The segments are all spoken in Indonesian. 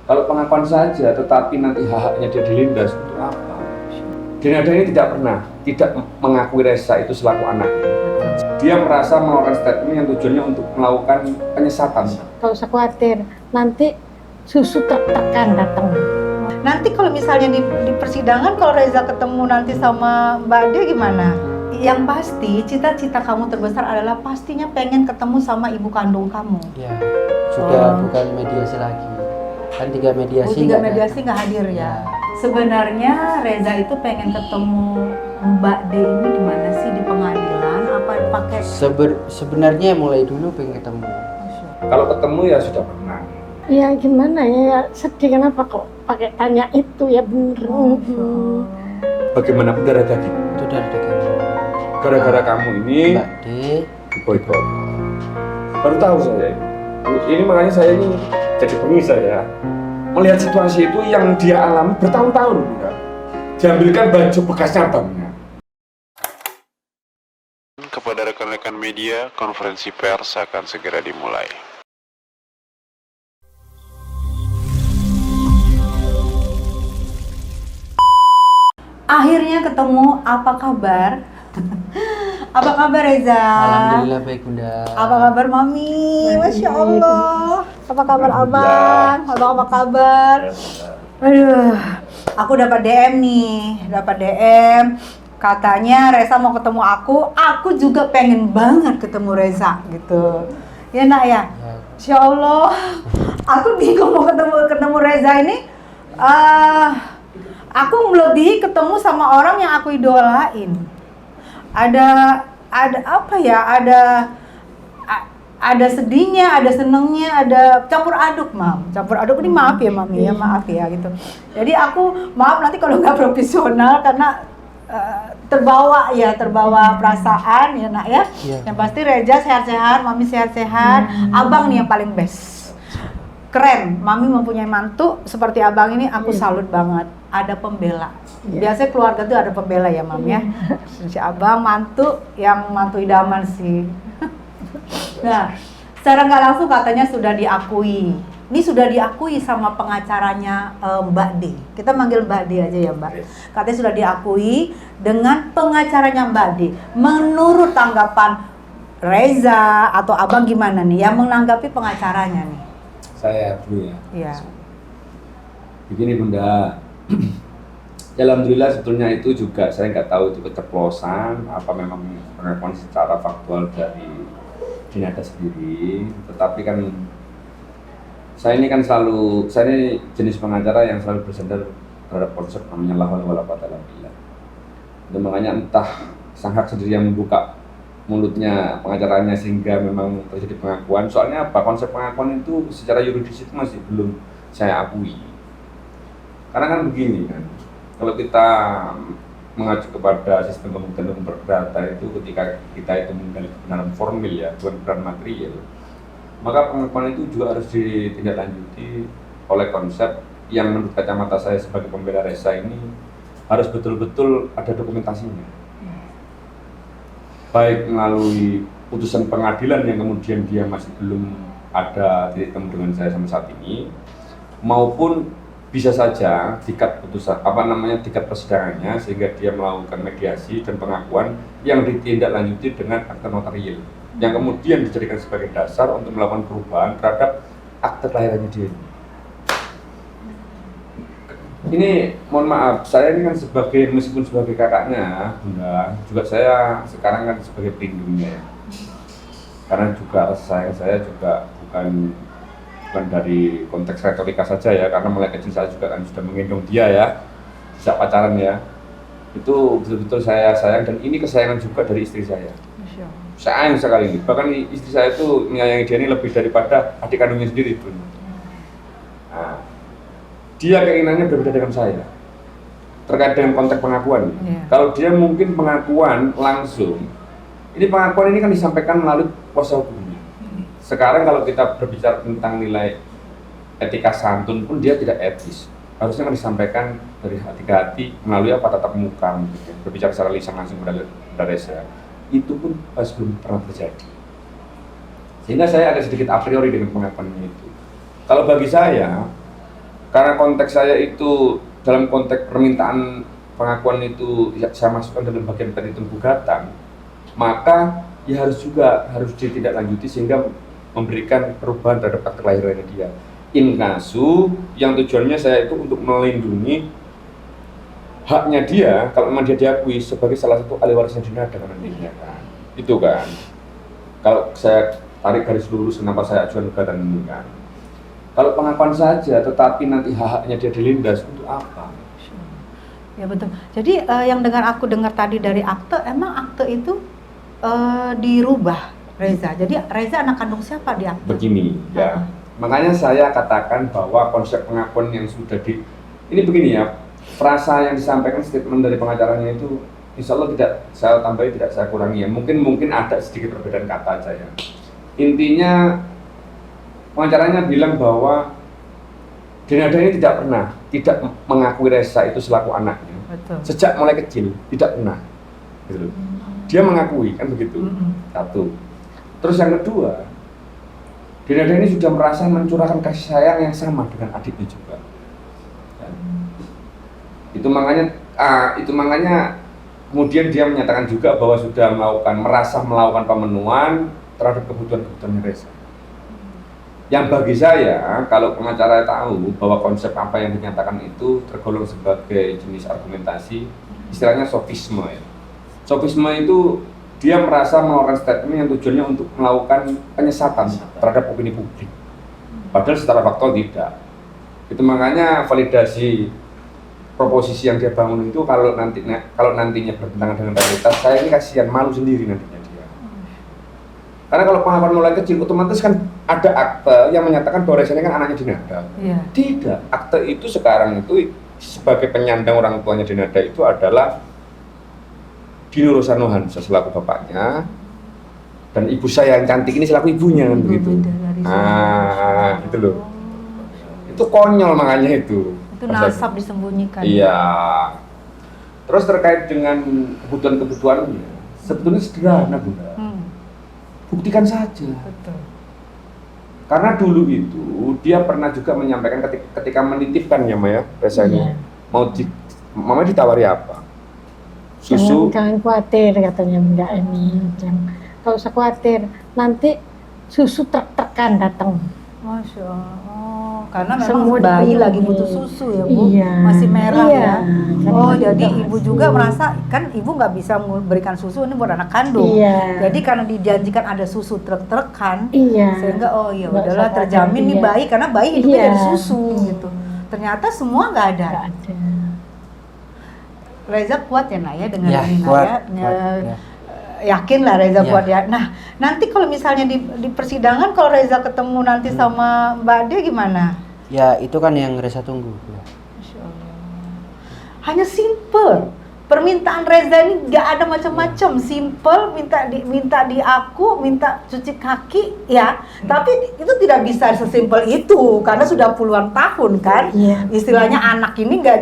Kalau pengakuan saja, tetapi nanti hak-haknya dia dilindas, untuk apa? Dinada ini tidak mengakui Reza itu selaku anaknya. Dia merasa mengeluarkan statement yang tujuannya untuk melakukan penyesatan. Gak usah khawatir, nanti susu tertekan datang. Nanti kalau misalnya di persidangan, kalau Reza ketemu nanti sama Mbak Dia gimana? Yang pasti cita-cita kamu terbesar adalah pastinya pengen ketemu sama ibu kandung kamu. Ya, sudah bukan mediasi lagi. Kan 3 mediasi. Tiga mediasi nggak hadir ya. Sebenarnya Reza itu pengen ketemu Mbak D ini di mana sih, di pengadilan apa pakai? Sebenarnya mulai dulu pengen ketemu. Kalau ketemu ya sudah pernah. Ya gimana ya, sedih kenapa kok pakai tanya itu ya bener. Bagaimanapun darah daging. Itu dari daging. Gara-gara kamu ini Mbak D boykot. Baru tahu saya. Ini makanya saya ini jadi pengisah ya. Melihat situasi itu yang dia alami bertahun-tahun ya. Diambilkan baju bekasnya abangnya. Kepada rekan-rekan media, konferensi pers akan segera dimulai. Akhirnya ketemu, apa kabar? Apa kabar Reza? Alhamdulillah baik Bunda. Apa kabar Mami? Masya Allah. Apa kabar Abang? Abang apa kabar? Aduh, aku dapat DM nih, katanya Reza mau ketemu aku juga pengen banget ketemu Reza gitu. Ya nak ya? Insya Allah, aku bingung mau ketemu Reza ini. Aku melebihi ketemu sama orang yang aku idolain. Ada apa ya? Ada sedihnya, ada senengnya, ada campur aduk, Mam. Campur aduk ini maaf ya, Mami ya, maaf ya gitu. Jadi aku maaf nanti kalau nggak profesional karena terbawa perasaan ya nak ya. Yang pasti Reza sehat-sehat, Mami sehat-sehat, Abang nih yang paling best. Keren, Mami mempunyai mantu seperti Abang ini, aku salut banget. Ada pembela. Biasanya keluarga tuh ada pembela ya, Mam ya. Si Abang mantu yang mantu idaman sih. Nah, secara nggak langsung katanya sudah diakui. Ini sudah diakui sama pengacaranya Mbak D. Kita manggil Mbak D aja ya, Mbak. Katanya sudah diakui dengan pengacaranya Mbak D. Menurut tanggapan Reza atau Abang gimana nih yang menanggapi pengacaranya nih? Saya dulu ya. Iya. Begini Bunda. Ya, alhamdulillah sebetulnya itu juga saya nggak tahu itu keceplosan apa memang pengakuan secara faktual dari Dinada sendiri, tetapi kan saya ini jenis pengacara yang selalu bersandar terhadap konsep namanya la haula wala quwwata illa billah. Dan makanya entah sang hak sendiri yang membuka mulutnya pengacaranya sehingga memang terjadi pengakuan. Soalnya apa, konsep pengakuan itu secara yuridis itu masih belum saya akui. Karena kan begini kan, kalau kita mengacu kepada sistem pembuktian hukum perdata itu ketika kita itu menggali kebenaran formil ya, bukan kebenaran material, maka pengakuan itu juga harus ditindaklanjuti oleh konsep yang menurut kacamata saya sebagai pembela Reza ini harus betul-betul ada dokumentasinya. Baik melalui putusan pengadilan yang kemudian dia masih belum ada titik temu dengan saya sampai saat ini, maupun bisa saja tingkat persidangannya sehingga dia melakukan mediasi dan pengakuan yang ditindaklanjuti dengan akte notarial yang kemudian dijadikan sebagai dasar untuk melakukan perubahan terhadap akte kelahirannya dia. Ini mohon maaf, saya ini kan meskipun sebagai kakaknya Bunda, juga saya sekarang kan sebagai pelindungnya ya. Karena juga saya juga bukan dari konteks retorika saja ya, karena mulai kecil saya juga kan sudah menggendong dia ya, sejak pacaran ya. Itu betul-betul saya sayang, dan ini kesayangan juga dari istri saya. Sayang sekali, bahkan istri saya itu menyayangi dia ini lebih daripada adik kandungnya sendiri pun. Nah, dia keinginannya berbeda dengan saya terkait dengan konteks pengakuan. Kalau dia mungkin pengakuan langsung, ini pengakuan ini kan disampaikan melalui kuasa hukumnya. Sekarang kalau kita berbicara tentang nilai etika santun pun dia tidak etis. Harusnya kan disampaikan dari hati ke hati melalui tatap muka, gitu. Berbicara secara lisan langsung pada Reza. Itu pun belum pernah terjadi. Sehingga saya ada sedikit a priori dengan pengakuannya itu. Kalau bagi saya, karena konteks saya itu dalam konteks permintaan pengakuan itu saya masukkan dalam bagian petitum gugatan, maka ya harus ditindaklanjuti sehingga memberikan perubahan terhadap akte kelahirannya dia. In kasu yang tujuannya saya itu untuk melindungi haknya dia kalau memang dia diakui sebagai salah satu ahli warisnya dinada nantinya kan. Itu kan. Kalau saya tarik garis lurus kenapa saya ajukan gugatan ini kan. Kalau pengakuan saja tetapi nanti hak-haknya dia dilindas untuk apa? Ya betul. Jadi yang aku dengar tadi dari akte, emang akte itu dirubah, Reza. Jadi Reza anak kandung siapa di akte? Begini ya. Makanya saya katakan bahwa konsep pengakuan yang sudah ini begini ya. Frasa yang disampaikan statement dari pengacaranya itu insya Allah tidak saya tambahi, tidak saya kurangi ya. Mungkin ada sedikit perbedaan kata aja ya. Intinya pengacaranya bilang bahwa Denada ini tidak mengakui Reza itu selaku anaknya. Betul. Sejak mulai kecil tidak pernah. Gitu. Dia mengakui kan begitu. Satu. Terus yang kedua, Denada ini sudah merasa mencurahkan kasih sayang yang sama dengan adiknya juga. Ya. Itu makanya kemudian dia menyatakan juga bahwa sudah merasa melakukan pemenuhan terhadap kebutuhan Reza. Yang bagi saya, kalau pengacara tahu bahwa konsep apa yang dinyatakan itu tergolong sebagai jenis argumentasi, istilahnya sofisme ya. Sofisme itu dia merasa mengeluarkan statement yang tujuannya untuk melakukan penyesatan terhadap opini publik. Padahal secara faktual tidak. Itu makanya validasi proposisi yang dia bangun itu kalau nantinya bertentangan dengan realitas, saya ini kasihan, malu sendiri nantinya dia. Karena kalau pengakuan mulai kecil, otomatis kan ada akte yang menyatakan bahwa Reza ini kan anaknya Dinada. Iya. Tidak, akte itu sekarang itu sebagai penyandang orang tuanya Dinada itu adalah Dino Rosanohan selaku bapaknya dan ibu saya yang cantik ini selaku ibunya kan begitu. Gitu loh. Itu konyol makanya itu. Itu nasab disembunyikan. Iya. Terus terkait dengan kebutuhan-kebutuhannya, sebetulnya sederhana Bunda. Buktikan saja. Betul. Karena dulu itu dia pernah juga menyampaikan ketika menitipkan ya Maya, Reza ini Mama ditawari apa? Susu. Jangan khawatir katanya Mbak ini. Kalau usah khawatir, nanti susu truk-trukan datang. Masya Allah. Karena memang Semua bayi dipenuhi. lagi butuh susu ya Bu, Iya. masih merah Iya. ya. Karena Oh masih jadi merah. ibu juga merasa kan ibu nggak bisa memberikan susu ini buat anak kandung. Iya. Jadi karena dijanjikan ada susu truk-trukan, Iya. sehingga oh ya Nggak udahlah usah terjamin nih iya. bayi karena bayi hidupnya Iya. dari susu gitu. Ternyata semua nggak ada. Nggak ada. Reza kuat ya Nak ya dengan Ya, ini Nak kuat, ya. kuat, ya. Yakin lah Reza Ya. kuat ya. Nah nanti kalau misalnya di persidangan kalau Reza ketemu nanti sama Mbak Ade gimana? Ya itu kan yang Reza tunggu. Ya. Masya Allah. Hanya simple. Permintaan Reza ini nggak ada macam-macam, simple, minta diaku, minta cuci kaki, ya. Tapi itu tidak bisa sesimpel itu karena sudah puluhan tahun kan. Iya. Istilahnya anak ini nggak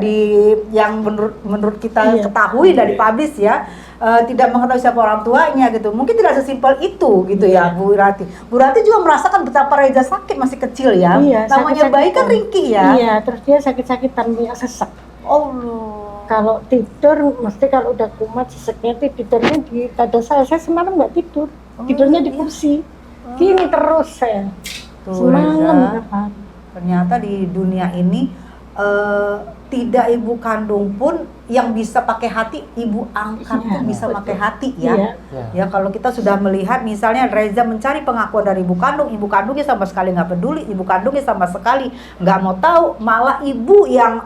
yang menurut kita Iya. ketahui dari publis ya. Tidak mengetahui siapa orang tuanya gitu. Mungkin tidak sesimpel itu gitu ya Bu Rati. Bu Rati juga merasakan betapa Reza sakit masih kecil ya. Iya, Namanya bayi kan sakit-sakitan. ringkih ya. Iya, terus dia sakit-sakitan punya sesak. Allah. Kalau tidur, mesti kalau udah kumat seseknya itu tidurnya di dada saya. Saya semalam nggak tidur, tidurnya di kursi. Gini terus saya. Tuh, Semalam Reza. apa? Ternyata di dunia ini tidak ibu kandung pun yang bisa pakai hati, ibu angkat Iya, pun bisa betul. pakai hati ya. Iya. Ya. Ya kalau kita sudah melihat misalnya Reza mencari pengakuan dari ibu kandungnya sama sekali nggak peduli, ibu kandungnya sama sekali nggak mau tahu, malah ibu yang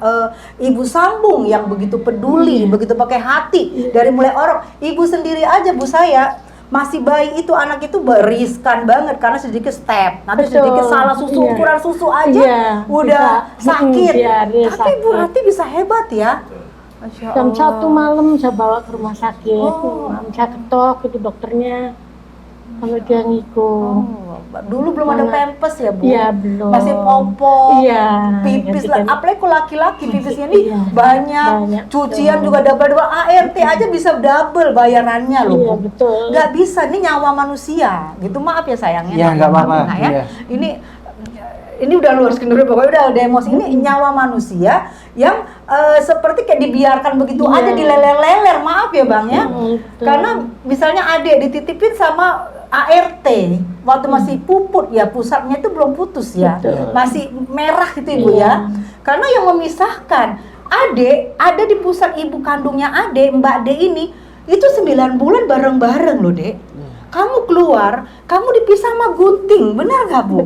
ibu sambung yang begitu peduli, begitu pakai hati dari mulai orang, ibu sendiri aja Bu saya masih bayi itu anak itu beriskan banget karena sedikit step, nanti Betul. sedikit salah susu, Iya. ukuran susu aja Iya, udah bisa. sakit. Iya, dia Tapi Bu sakit. Rati bisa hebat ya. Masya Jam Allah. 1 malam saya bawa ke rumah sakit, Oh. saya ketok itu dokternya, kalau dia ngikut. Oh, dulu belum ada pampers ya Bu? Iya belum. Masih popok, Iya. pipis lah. ganti-ganti. Apalagi kalau laki-laki pipisnya nih Iya, banyak, banyak. cucian Betul. juga double ART aja bisa double bayarannya loh Iya Bu. betul. Nggak bisa, ini nyawa manusia gitu, maaf ya sayangnya. Ya, nggak apa-apa, Nah, ya. iya. Ini ini udah luar skenario, pokoknya udah emosi. Ini nyawa manusia yang seperti kayak dibiarkan begitu aja, dileler-leler, maaf ya Bang ya. Karena misalnya adik dititipin sama ART waktu masih puput ya, pusatnya itu belum putus ya, masih merah gitu Ibu ya. Karena yang memisahkan adik ada di pusat ibu kandungnya adik, Mbak D ini itu 9 bulan bareng-bareng loh Dek. Kamu keluar, kamu dipisah sama gunting, benar nggak Bu?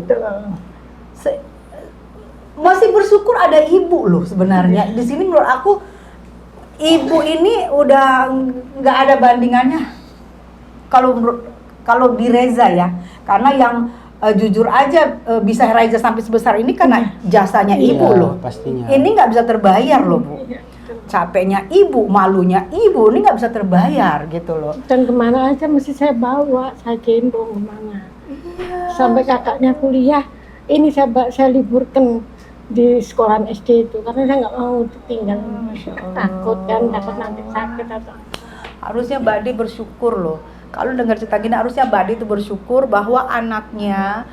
Masih bersyukur ada ibu loh sebenarnya. Di sini menurut aku ibu ini udah nggak ada bandingannya. Kalau di Reza ya, karena yang jujur aja bisa Reza sampai sebesar ini karena jasanya ibu loh. Pastinya. Ini nggak bisa terbayar loh Bu. Capeknya ibu, malunya ibu, ini nggak bisa terbayar gitu loh. Dan kemana aja mesti saya bawa, saya gendong kemana. Sampai kakaknya kuliah, ini saya liburkan di sekolah SD itu karena saya nggak mau ditinggal. Takut kan, takut nanti sakit atau. Harusnya Mbak Di bersyukur loh. Kalau dengar cerita gini, harusnya Mbak Di itu bersyukur bahwa anaknya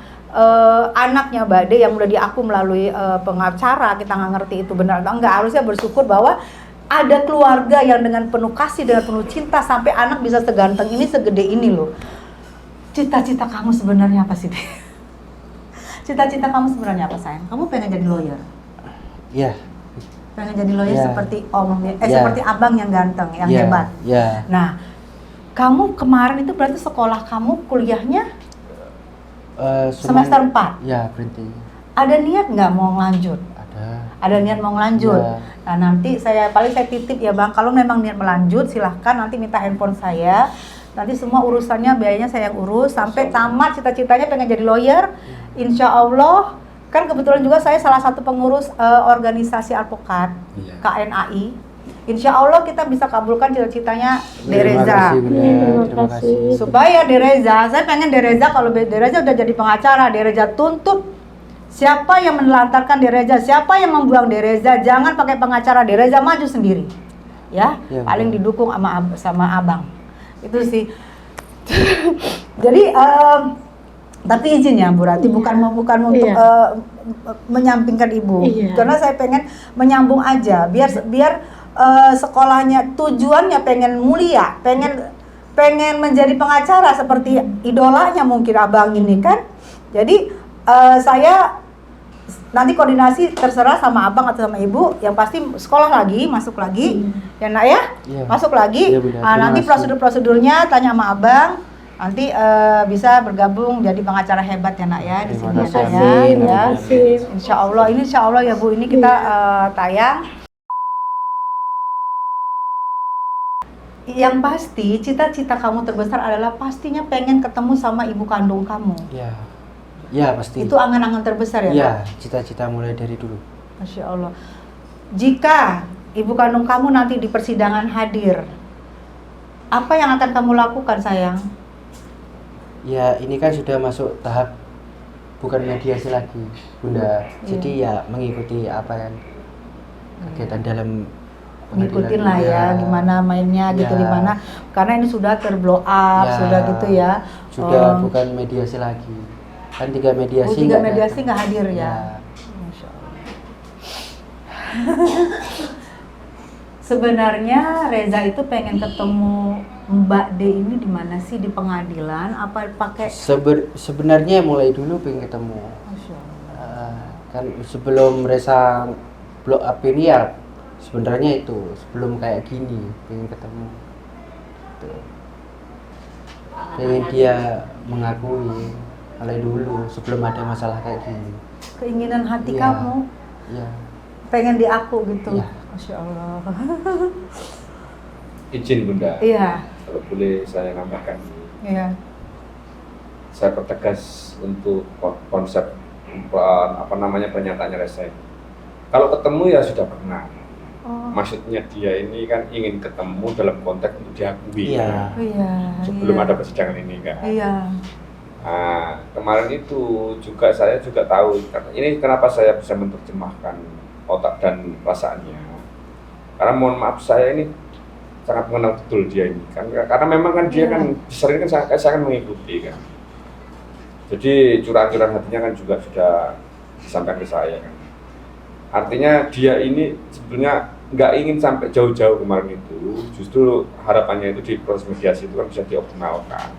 Mbak De yang udah diaku melalui pengacara, kita nggak ngerti itu benar atau enggak, harusnya bersyukur bahwa ada keluarga yang dengan penuh kasih, dengan penuh cinta sampai anak bisa seganteng ini, segede ini loh. Cita-cita kamu sebenarnya apa sih? Cita-cita kamu sebenarnya apa sayang? Kamu pengen jadi lawyer? Iya. Pengen jadi lawyer seperti seperti abang yang ganteng, yang hebat. Iya. Nah, kamu kemarin itu berarti sekolah kamu kuliahnya semester 4? Ya, berhenti. Ada niat nggak mau lanjut? Ada niat mau lanjut. Ya. Nah, nanti saya titip ya Bang, kalau memang niat melanjut silahkan nanti minta handphone saya. Nanti semua urusannya, biayanya saya yang urus sampai tamat cita-citanya pengen jadi lawyer. Insya Allah, kan kebetulan juga saya salah satu pengurus organisasi advokat KNAI. Insya Allah kita bisa kabulkan cita-citanya Dereza. Terima kasih. Supaya Dereza, saya pengen Dereza, kalau Dereza udah jadi pengacara, Dereza tuntut siapa yang menelantarkan Dereza, siapa yang membuang Dereza, jangan pakai pengacara, Dereza maju sendiri. Ya, paling didukung sama abang. Itu sih. Jadi tapi izin ya Bu Rati, bukan untuk menyampingkan Ibu. Karena saya pengen menyambung aja biar sekolahnya tujuannya pengen mulia, pengen menjadi pengacara seperti idolanya mungkin abang ini kan. Jadi saya nanti koordinasi terserah sama abang atau sama ibu, yang pasti sekolah lagi, masuk lagi, ya Nak ya, masuk lagi. Nanti prosedurnya tanya sama abang, nanti bisa bergabung jadi pengacara hebat ya Nak ya di sini ya. Insya Allah, ini Insya Allah ya Bu, ini kita tayang. Yang pasti cita-cita kamu terbesar adalah pastinya pengen ketemu sama ibu kandung kamu. Ya pasti. Itu angan-angan terbesar ya? Iya, cita-cita mulai dari dulu. Masya Allah. Jika ibu kandung kamu nanti di persidangan hadir, apa yang akan kamu lakukan sayang? Ya ini kan sudah masuk tahap bukan mediasi lagi Bunda. Jadi ya mengikuti apa yang kegiatan dalam ngikutin lah ya, gimana mainnya gitu, gimana, karena ini sudah terblow up, sudah gitu ya. Sudah bukan mediasi lagi. Kan 3 mediasi. 3 mediasi nggak hadir ya. Masya Allah. Sebenarnya Reza itu pengen ketemu Mbak D ini di mana sih, di pengadilan? Apa pakai? Sebenarnya mulai dulu pengen ketemu. Masya Allah. Kan sebelum Reza blow up ini ya sebenarnya itu sebelum kayak gini pengen ketemu. Pengen dia mengakui mulai dulu sebelum ada masalah kayak gini. Keinginan hati kamu? Iya. Pengen diaku gitu? Iya. Masya Allah. Izin Bunda. Iya. Kalau boleh saya nambahkan. Iya. Saya pertegas untuk konsep pernyataannya Reza. Kalau ketemu ya sudah pernah. Maksudnya dia ini kan ingin ketemu dalam konteks untuk diakui. Iya. Sebelum ada persidangan ini kan. Iya. Nah, kemarin itu juga saya juga tahu ini kenapa saya bisa menerjemahkan otak dan perasaannya. Karena mohon maaf saya ini sangat mengenal betul dia ini kan, karena memang kan dia kan sering kan saya kan mengikuti kan. Jadi curahan-curahan hatinya kan juga sudah disampaikan ke saya kan. Artinya dia ini sebetulnya nggak ingin sampai jauh-jauh kemarin itu, justru harapannya itu di proses mediasi itu kan bisa dioptimalkan.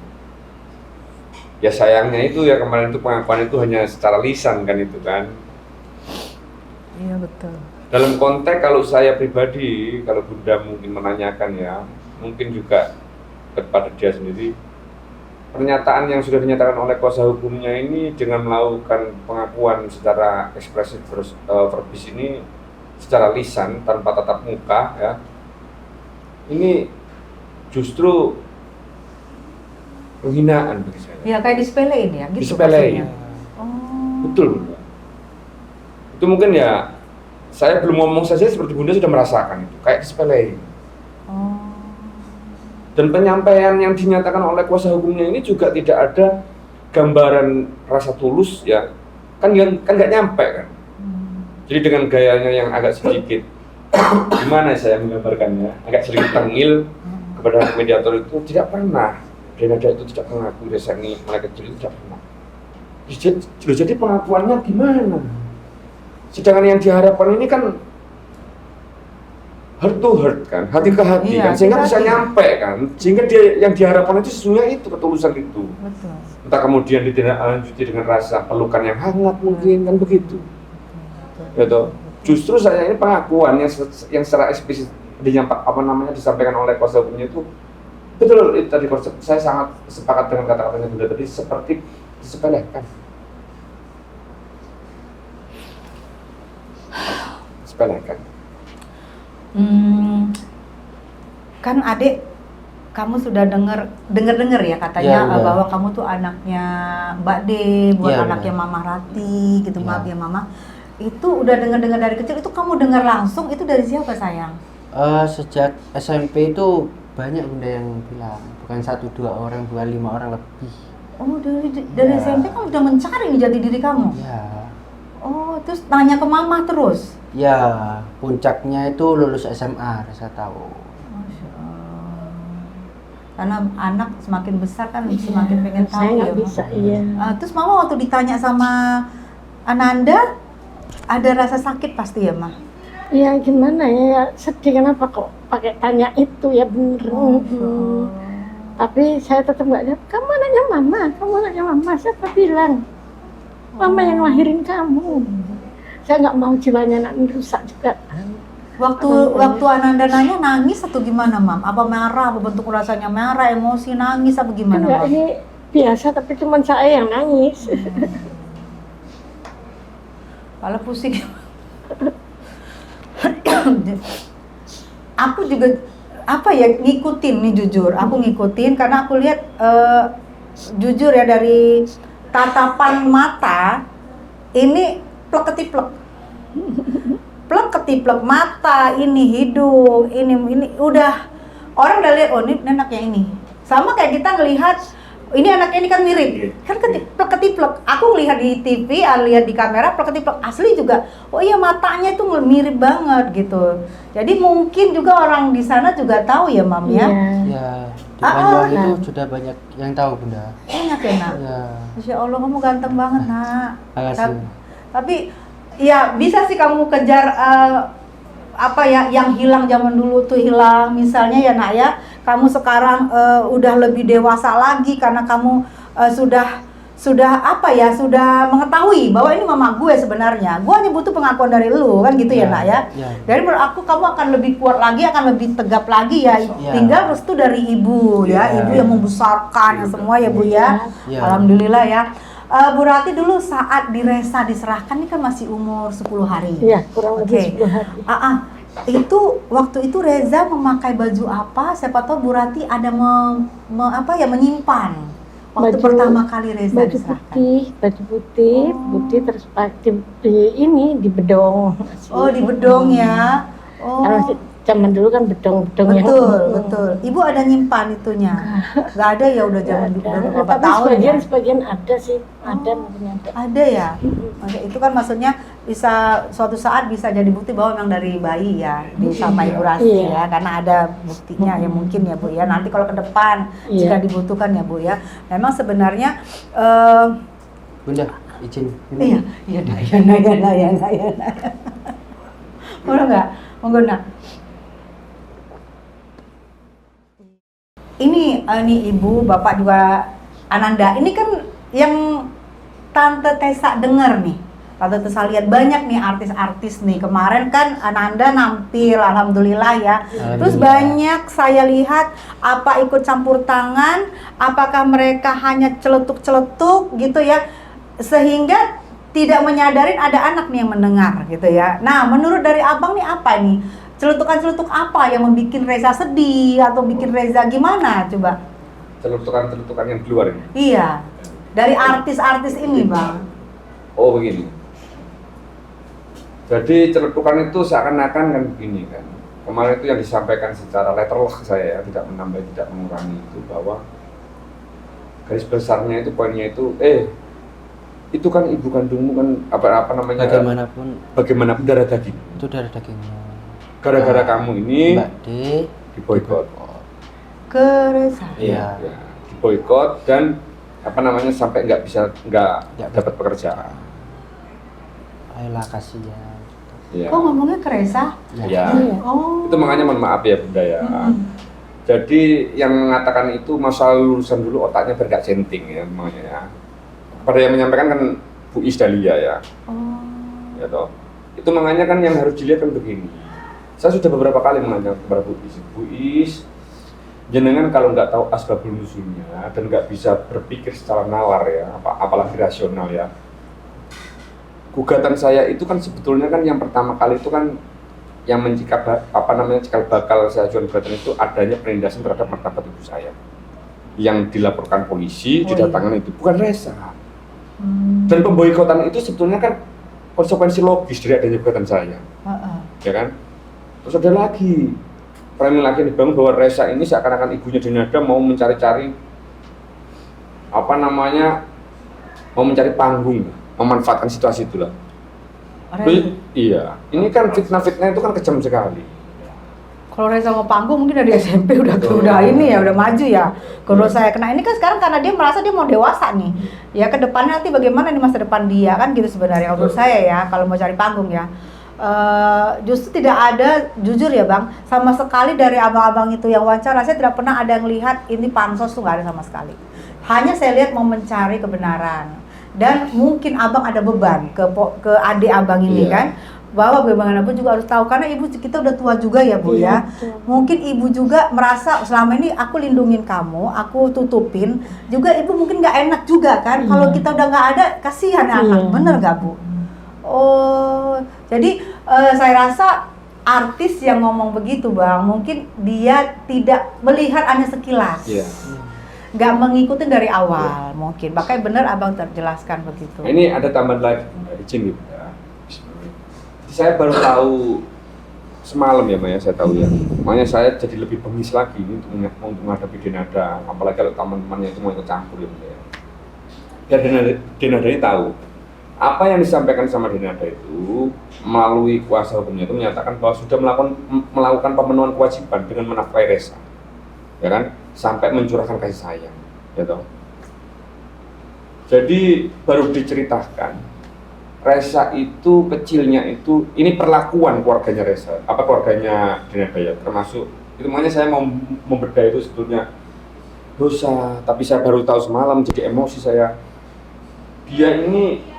Ya sayangnya itu ya kemarin itu pengakuan itu hanya secara lisan kan itu kan. Iya betul. Dalam konteks kalau saya pribadi, kalau Bunda mungkin menanyakan ya, mungkin juga kepada dia sendiri, pernyataan yang sudah dinyatakan oleh kuasa hukumnya ini dengan melakukan pengakuan secara ekspresif verbis ini secara lisan tanpa tatap muka ya, ini justru penghinaan bagi saya. Ya kayak disepelein ya gitu. Disepelein. maksudnya. Oh. Betul Bunda. Itu mungkin ya saya belum ngomong saja seperti Bunda sudah merasakan itu kayak disepelein. Oh. Dan penyampaian yang dinyatakan oleh kuasa hukumnya ini juga tidak ada gambaran rasa tulus ya, kan nggak nyampe kan. Jadi dengan gayanya yang agak sedikit, gimana saya menggambarkannya, agak sedikit tengil kepada mediator itu tidak pernah, Denada itu tidak mengaku Reza ini mulai kecil itu tidak pernah. Jadi pengakuannya gimana? Sedangkan yang diharapkan ini kan heart to heart kan, hati ke hati Iya, kan, sehingga bisa hati. nyampe kan, sehingga dia yang diharapkan itu sesungguhnya itu ketulusan itu. Betul. Entah kemudian ditindaklanjuti dengan rasa pelukan yang hangat mungkin kan begitu. Gitu. Justru saya ini pengakuan yang secara eksplisit disampaikan oleh kuasa hukumnya itu betul itu tadi konsep. Saya sangat sepakat dengan kata-katanya Bunda tadi, seperti disepelekan. Sepelekan. Kan adik kamu sudah dengar ya katanya Ya, udah. bahwa kamu tuh anaknya Mbak D, bukan Ya, anaknya udah. Mama Rati gitu, Ya. maaf ya Mama. Itu udah dengar dari kecil, itu kamu dengar langsung itu dari siapa sayang? Sejak SMP itu banyak Bunda yang bilang, bukan 1-2 orang, bukan 5 orang lebih. Oh dari Ya. SMP kamu udah mencari nih jati diri kamu? Ya, Oh terus nanya ke Mama terus? ya puncaknya itu lulus SMA, saya tahu. Masya Allah. Karena anak semakin besar kan semakin pengen tahu Saya nggak ya, Ma. bisa, iya. Terus Mama waktu ditanya sama Ananda, ada rasa sakit pasti ya, Ma? Ya gimana ya, sedih kenapa kok pakai tanya itu ya bener. Tapi saya tetap nggak lihat, kamu anaknya mama, siapa bilang? Mama yang lahirin kamu. Saya nggak mau jiwanya anak ini rusak juga. Waktu Ananda nanya nangis atau gimana, Mam? Apa marah, apa bentuk rasanya marah, emosi, nangis, apa gimana, Enggak, Mam? ini biasa tapi cuma saya yang nangis. Kepala pusing. Aku juga ngikutin nih jujur. Aku ngikutin karena aku lihat jujur ya dari tatapan mata ini plek ketiplek. Plek ketiplek mata, ini hidung, ini udah orang udah lihat oh ini anaknya ini. Sama kayak kita ngelihat ini anaknya ini kan mirip, kan plek ketiplek. Aku ngelihat di TV, lihat di kamera plek ketiplek asli juga. Oh iya matanya itu mirip banget gitu. Jadi mungkin juga orang di sana juga tahu ya, Mam ya. Ya, di Banyuwangi itu sudah banyak yang tahu Bunda. Enak ya, Nak. Ya, Masya Allah kamu ganteng banget, Nak. makasih. Tapi ya bisa sih kamu kejar apa ya yang hilang zaman dulu tuh hilang, misalnya ya Nak ya, kamu sekarang udah lebih dewasa lagi karena kamu sudah apa ya, sudah mengetahui bahwa ini mama gue sebenarnya. Gue hanya butuh pengakuan dari lu kan gitu ya, Nak ya. Ya. Jadi menurut aku kamu akan lebih kuat lagi, akan lebih tegap lagi ya. Ya. Tinggal restu dari ibu ya, Ya. ibu yang membesarkan semua ya Bu ya. Ya. Alhamdulillah ya. Bu Rati dulu saat di Reza diserahkan ini kan masih umur 10 hari. Iya, kurang lebih Oke. 10 hari. Itu waktu itu Reza memakai baju apa? Siapa tahu Bu Rati ada menyimpan waktu Baju- pertama kali Reza Baju diserahkan. putih, putih terus pakai di bedong. Oh di bedong ya. Oh Karena zaman dulu kan bedong-bedong yang betul. Ibu ada nyimpan itunya? Gak ada ya udah zaman dulu udah beberapa Tapi tahun ya. sebagian ada sih, ada mungkin ada. Ada ya. Itu kan maksudnya bisa suatu saat bisa jadi bukti bahwa memang dari bayi ya sama Ibu Rasti ya, Iya. karena ada buktinya ya mungkin ya Bu ya. Nanti kalau ke depan Iya. jika dibutuhkan ya Bu ya. Memang sebenarnya Bunda, izin. Iya, iya. Boleh nggak? Monggo nak. Ini ibu, bapak juga Ananda. Ini kan yang Tante Tessa dengar nih. Tante Tessa lihat banyak nih artis-artis nih. Kemarin kan Ananda nampil, alhamdulillah ya. Terus banyak saya lihat apa ikut campur tangan, apakah mereka hanya celetuk-celetuk gitu ya, sehingga tidak menyadarin ada anak nih yang mendengar gitu ya. Nah, menurut dari abang nih apa nih? Celutukan-celutuk apa yang membuat Reza sedih atau bikin Reza gimana coba? Celutukan-celutukan yang di luar ini. Iya, dari artis-artis ini bang. Oh begini. Jadi celutukan itu seakan-akan kan begini kan. Kemarin itu yang disampaikan secara letterlock saya ya, tidak menambah, tidak mengurangi itu bahwa garis besarnya itu poinnya itu itu kan ibu kandungmu kan apa namanya? Bagaimanapun darah daging. Itu darah dagingmu. Gara-gara kamu ini Mbak D diboikot. Keresa. Iya. Ya, diboikot dan apa namanya sampai nggak dapat pekerjaan. Ayolah kasihan. Ya. Kok ngomongnya Keresa? Ya. Oh. Itu makanya mohon maaf ya Bunda ya. Jadi yang mengatakan itu masalah lulusan dulu otaknya bergak centing ya namanya ya. Pada yang menyampaikan kan Bu Isdalia ya. Oh. Ya toh. Itu makanya kan yang harus dilihat kan begini. Saya sudah beberapa kali mengajak kepada Bu Is, jenengan kalau nggak tahu asbabul nuzulnya dan nggak bisa berpikir secara nalar ya, apalagi rasional ya. Gugatan saya itu kan sebetulnya kan yang pertama kali itu kan yang cikal bakal saya ajukan gugatan itu adanya penindasan terhadap martabat ibu saya yang dilaporkan polisi, didatangkan itu bukan Reza. Dan pemboikotan itu sebetulnya kan konsekuensi logis dari adanya gugatan saya, ya kan? Terus ada lagi framing lagi yang dibangun bahwa Reza ini seakan-akan ibunya Denada mau mencari-cari mau mencari panggung, memanfaatkan situasi itulah. Iya, ini kan fitnah-fitnah itu kan kejam sekali. Kalau Reza mau panggung mungkin dari SMP udah ini ya, udah maju ya. Kalau saya kena ini kan sekarang karena dia merasa dia mau dewasa nih. Ya ke depannya nanti bagaimana nih masa depan dia kan gitu sebenarnya menurut saya ya kalau mau cari panggung ya. Justru tidak ada, jujur ya bang, sama sekali dari abang-abang itu yang wawancara saya tidak pernah ada yang lihat ini pansos tuh nggak ada sama sekali. Hanya saya lihat mau mencari kebenaran dan mungkin abang ada beban ke adik abang ini kan, bahwa bagaimanapun juga harus tahu karena ibu kita udah tua juga ya bu ya. Mungkin ibu juga merasa selama ini aku lindungin kamu, aku tutupin juga ibu mungkin nggak enak juga kan kalau kita udah nggak ada kasihan anak, bener nggak bu? Oh, jadi saya rasa artis yang ngomong begitu bang, mungkin dia tidak melihat hanya sekilas, nggak mengikuti dari awal mungkin. Makanya benar abang terjelaskan begitu. Ini ada tambahan lagi, izin gitu ya. Saya baru tahu semalam ya Maya, saya tahu ya. Makanya saya jadi lebih bengis lagi untuk menghadapi Denada, apalagi kalau teman-temannya itu mau ikut campur ya. Biar Denada ini tahu. Apa yang disampaikan sama Denada itu melalui kuasa hukumnya itu menyatakan bahwa sudah melakukan pemenuhan kewajiban dengan menafkahi Reza, ya kan, sampai mencurahkan kasih sayang, ya toh. Jadi baru diceritakan Reza itu kecilnya itu ini perlakuan keluarganya Reza, keluarganya Denada ya, termasuk itu makanya saya mau membedah itu sebetulnya dosa, tapi saya baru tahu semalam jadi emosi saya. Dia ini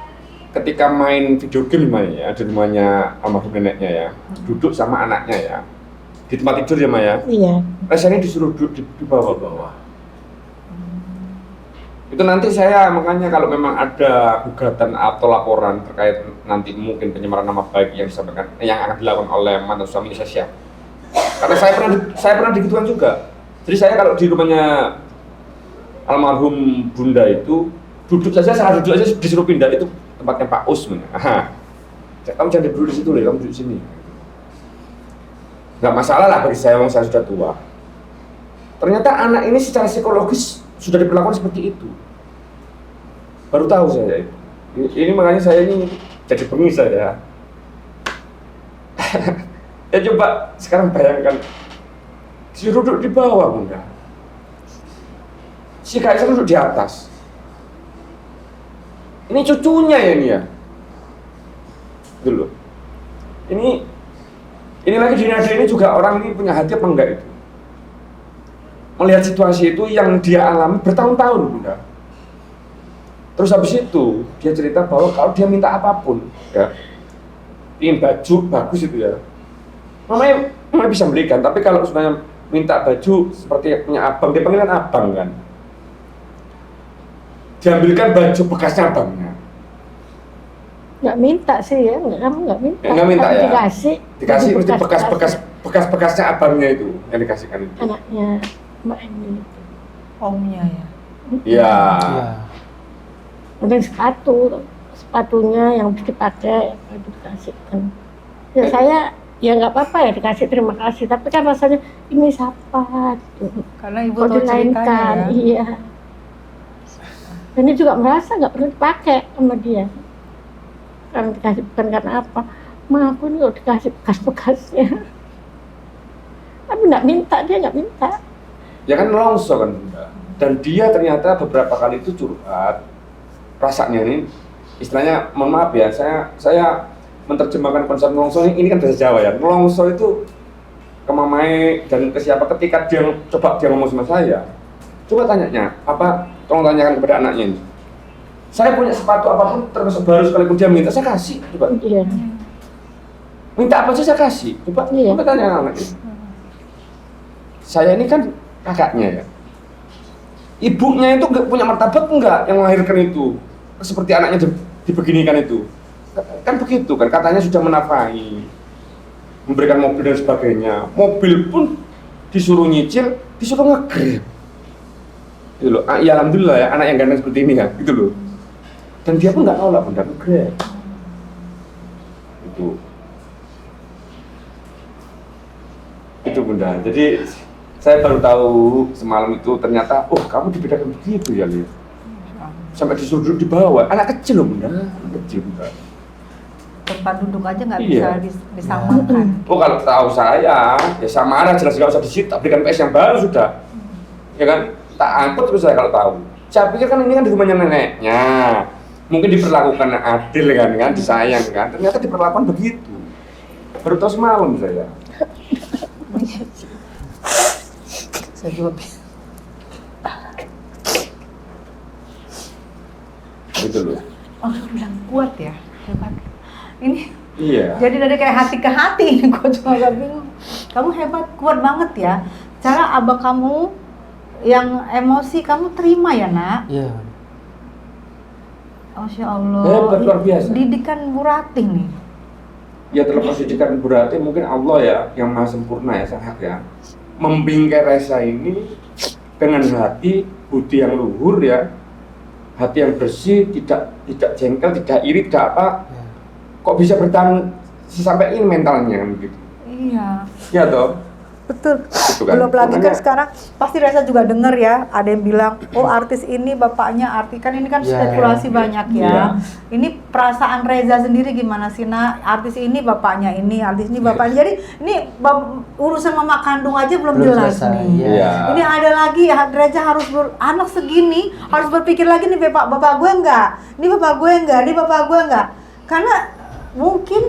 ketika main video game ya di rumahnya almarhum neneknya ya, duduk sama anaknya ya di tempat tidur ya Maya. Iya. Rasanya disuruh duduk di bawah-bawah. Itu nanti saya makanya kalau memang ada gugatan atau laporan terkait nanti mungkin penyemaran nama baik yang disampaikan yang akan dilakukan oleh mantan suami saya siap. Karena saya pernah digitukan juga. Jadi saya kalau di rumahnya almarhum bunda itu duduk saja, salah duduk aja disuruh pindah itu tempatnya Pak Usman. Kamu jangan duduk di situ deh, kamu duduk di sini. Nggak masalah lah bagi saya, saya sudah tua. Ternyata anak ini secara psikologis sudah diperlakukan seperti itu. Baru tahu saya itu. Ini makanya saya ini jadi bengis saya. Ya coba sekarang bayangkan, si duduk di bawah bunda, si Kaisar duduk di atas. Ini cucunya ya ini ya. Dulu. Ini lagi di Nadia ini juga orang ini punya hati apa enggak itu? Melihat situasi itu yang dia alami bertahun-tahun, Bunda. Terus habis itu dia cerita bahwa kalau dia minta apapun, ya, ingin baju bagus itu ya, mamanya bisa belikan. Tapi kalau sebenarnya minta baju seperti punya abang, dia panggilkan abang kan, diambilkan baju bekasnya abangnya. Nggak minta sih ya, kamu nggak minta. Nggak minta tapi ya? Dikasih Mesti bekas-bekasnya abangnya itu yang dikasihkan itu. Anaknya Mbak Eni itu. Omnya ya. Iya. Iya. Mungkin sepatunya yang dipakai itu dikasihkan. Ya saya ya nggak apa-apa ya dikasih terima kasih, tapi kan rasanya ini siapa gitu. Karena ibu Kok tahu ceritanya dilainkan, ya. iya. Dan ini juga merasa nggak pernah dipakai sama dia. Karena dikasih bukan karena apa. Ma aku ini kok dikasih bekas-bekasnya. Tapi nggak minta, dia nggak minta. Ya kan nelongso kan Bunda. Dan dia ternyata beberapa kali itu curhat. Rasanya ini istilahnya, mohon maaf ya, saya menerjemahkan konsep nelongso ini kan bahasa Jawa ya. Nelongso itu ke mamai dan ke siapa ketika dia ngomong sama saya. Coba tanyanya, tolong tanyakan kepada anaknya ini. Saya punya sepatu apapun termasuk baru sekalipun dia minta, saya kasih. Coba. Iya. Minta apa sih saya kasih. Coba, Iya. coba tanya anaknya. Saya ini kan kakaknya ya. Ibunya itu nggak punya martabat enggak yang melahirkan itu. Seperti anaknya dibeginikan itu. Kan begitu kan, katanya sudah menafkahi, memberikan mobil dan sebagainya. Mobil pun disuruh nyicil, disuruh nge-grab. Gitu loh. Ya alhamdulillah ya, anak yang ganteng seperti ini ya, gitu loh. Dan dia pun nggak nolak Bunda, nge-grab. Itu Bunda. Jadi saya baru tahu semalam itu ternyata, kamu dibedakan begitu ya, Lia. Sampai disuruh duduk di bawah. Anak kecil loh Bunda, anak kecil Bunda. Tempat duduk aja nggak Iya. bisa disamakan. Kalau tahu saya, ya sama arah jelas nggak usah disita, berikan PS yang baru sudah. Ya kan, tak angkut terus saya kalau tahu. Saya pikir kan ini kan di rumahnya neneknya. Mungkin diperlakukan adil kan, disayang kan. Ternyata diperlakukan begitu. Baru tahu semalam saya. Saya juga Gitu loh. aku bilang kuat ya, hebat. Ini Iya. jadi dari kayak hati ke hati ini, gue cuma gak bingung. Kamu hebat, kuat banget ya. Cara abang kamu yang emosi kamu terima ya nak. Iya. Masya Allah. Hebat, luar biasa. Didikan Bu Ratih nih. Ya terlepas didikan berarti mungkin Allah ya yang maha sempurna ya, sangat ya, membingkai Reza ini dengan hati budi yang luhur ya, hati yang bersih, tidak jengkel, tidak iri, tidak apa. Ya. Kok bisa bertahan sampai ini mentalnya begitu? Iya. Ya toh. Betul. Gitu kan. Belum lagi kan Makanya- sekarang pasti Reza juga denger ya, ada yang bilang, oh artis ini bapaknya artis, kan ini kan Ya, spekulasi ya. banyak ya. Iya. Ini perasaan Reza sendiri gimana sih nak? Artis ini bapaknya ini, artis ini bapaknya. Jadi ini urusan mama kandung aja belum Belum jelas selesai, nih. iya. Ini ada lagi Reza harus anak segini harus berpikir lagi nih bapak gue enggak, ini bapak gue enggak, ini bapak gue enggak. Karena mungkin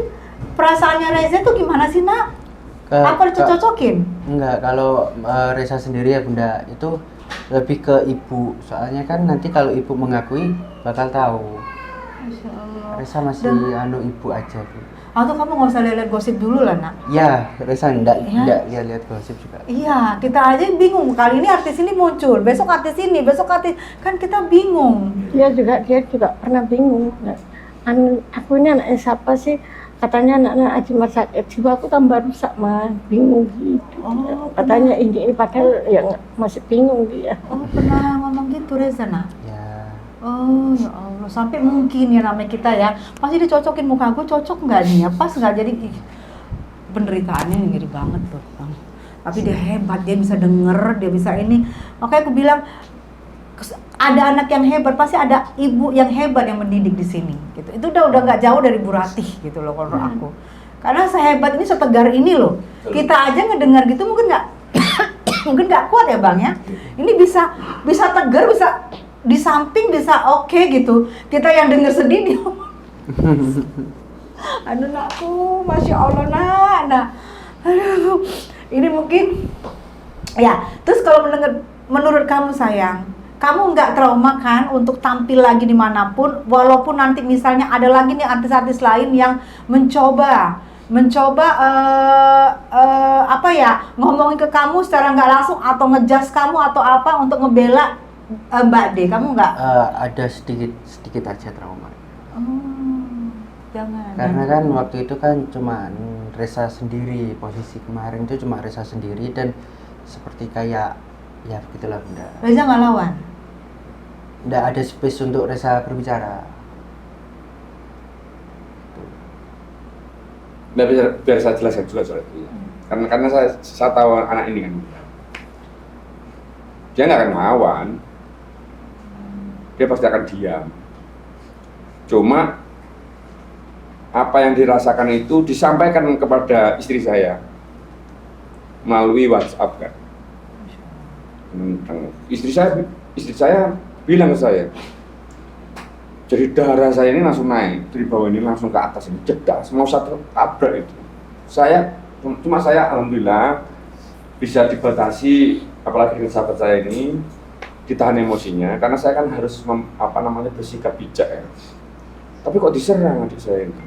perasaannya Reza tuh gimana sih nak? Apa dicocok-cocokin? Enggak, kalau Reza sendiri ya Bunda, itu lebih ke ibu. Soalnya kan nanti kalau ibu mengakui bakal tahu. Masya Allah. Reza masih ibu aja Bu. Atau kamu nggak usah lihat gosip dulu lah nak. Ya, Reza enggak Ya. lihat gosip juga. Iya, kita aja bingung. Kali ini artis ini muncul, besok artis ini, besok artis, kan kita bingung. Dia juga pernah bingung. Aku ini anaknya siapa sih? Katanya anak-anak Aji sakit, jiwa aku tambah rusak mah, bingung gitu. Oh, Katanya ini padahal ya masih bingung dia. Oh, pernah ngomong gitu Reza nak? Ya. Oh ya Allah, sampai mungkin ya namanya kita ya, pasti dicocokin muka gue cocok nggak nih ya, pas nggak jadi penderitaannya ngeri banget tuh Bang. Tapi dia hebat, dia bisa denger, dia bisa ini. Makanya aku bilang ada anak yang hebat, pasti ada ibu yang hebat yang mendidik di sini. Gitu. Itu udah nggak jauh dari Bu Ratih gitu loh kalau aku. Karena sehebat ini, setegar ini loh. Kita aja ngedengar gitu mungkin nggak mungkin nggak kuat ya Bang ya. Ini bisa tegar, bisa di samping bisa oke gitu, kita yang denger sedih dia. Aduh nakku, masya Allah nak. Aduh, ini mungkin ya. Terus kalau menurut kamu sayang, kamu nggak trauma kan untuk tampil lagi dimanapun, walaupun nanti misalnya ada lagi nih artis-artis lain yang mencoba apa ya, ngomongin ke kamu secara nggak langsung atau ngejudge kamu atau apa untuk ngebela Mbak D, kamu nggak? Ada sedikit aja trauma. Jangan. Karena kan waktu itu kan cuma Reza sendiri, posisi kemarin itu cuma Reza sendiri dan seperti kayak ya begitulah Bunda. Reza nggak lawan? Nggak ada space untuk Reza berbicara. Nah, biar saya jelaskan juga soal itu. Karena saya tahu anak ini kan, dia nggak akan melawan, dia pasti akan diam. Cuma apa yang dirasakan itu disampaikan kepada istri saya melalui WhatsApp kan. Istri saya bilang ke saya, jadi darah saya ini langsung naik dari bawah ini langsung ke atas ini, jedas, mau satu tabrak itu. Saya alhamdulillah bisa dibatasi, apalagi dengan sahabat saya ini ditahan emosinya, karena saya kan harus bersikap bijak ya. Tapi kok diserang adik saya ini?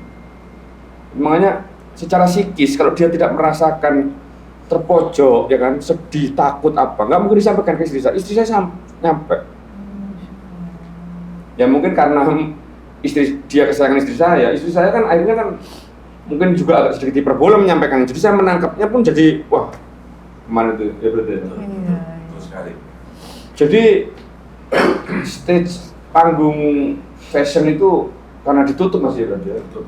Makanya secara psikis kalau dia tidak merasakan terpojok ya kan, sedih, takut apa, nggak mungkin disampaikan ke istri saya nyampe. Ya mungkin karena dia kesayangan istri saya kan akhirnya kan mungkin juga agak sedikit hiperbola menyampaikan. Jadi saya menangkapnya pun jadi wah, kemana itu ya berarti. Betul sekali. Jadi stage panggung fashion itu karena ditutup Mas ya,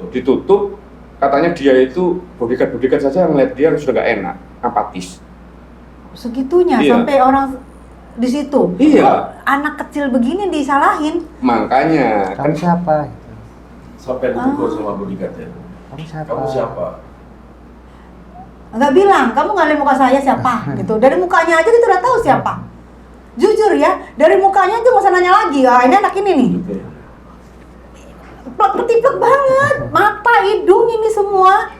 ditutup. Katanya dia itu bodyguard saja ngeliat dia sudah gak enak, apatis. Segitunya Iya. sampai orang di situ. Iya. Kok anak kecil begini disalahin? Makanya Kamu siapa? Sampai ditegur sama bodyguardnya. Kamu siapa? Kamu siapa? Nggak bilang, kamu nggak lihat muka saya siapa gitu. Dari mukanya aja kita udah tahu siapa. Jujur ya, dari mukanya aja nggak usah nanya lagi. Ah, ini anak ini nih. Betul. Plek banget, mata, hidung ini semua.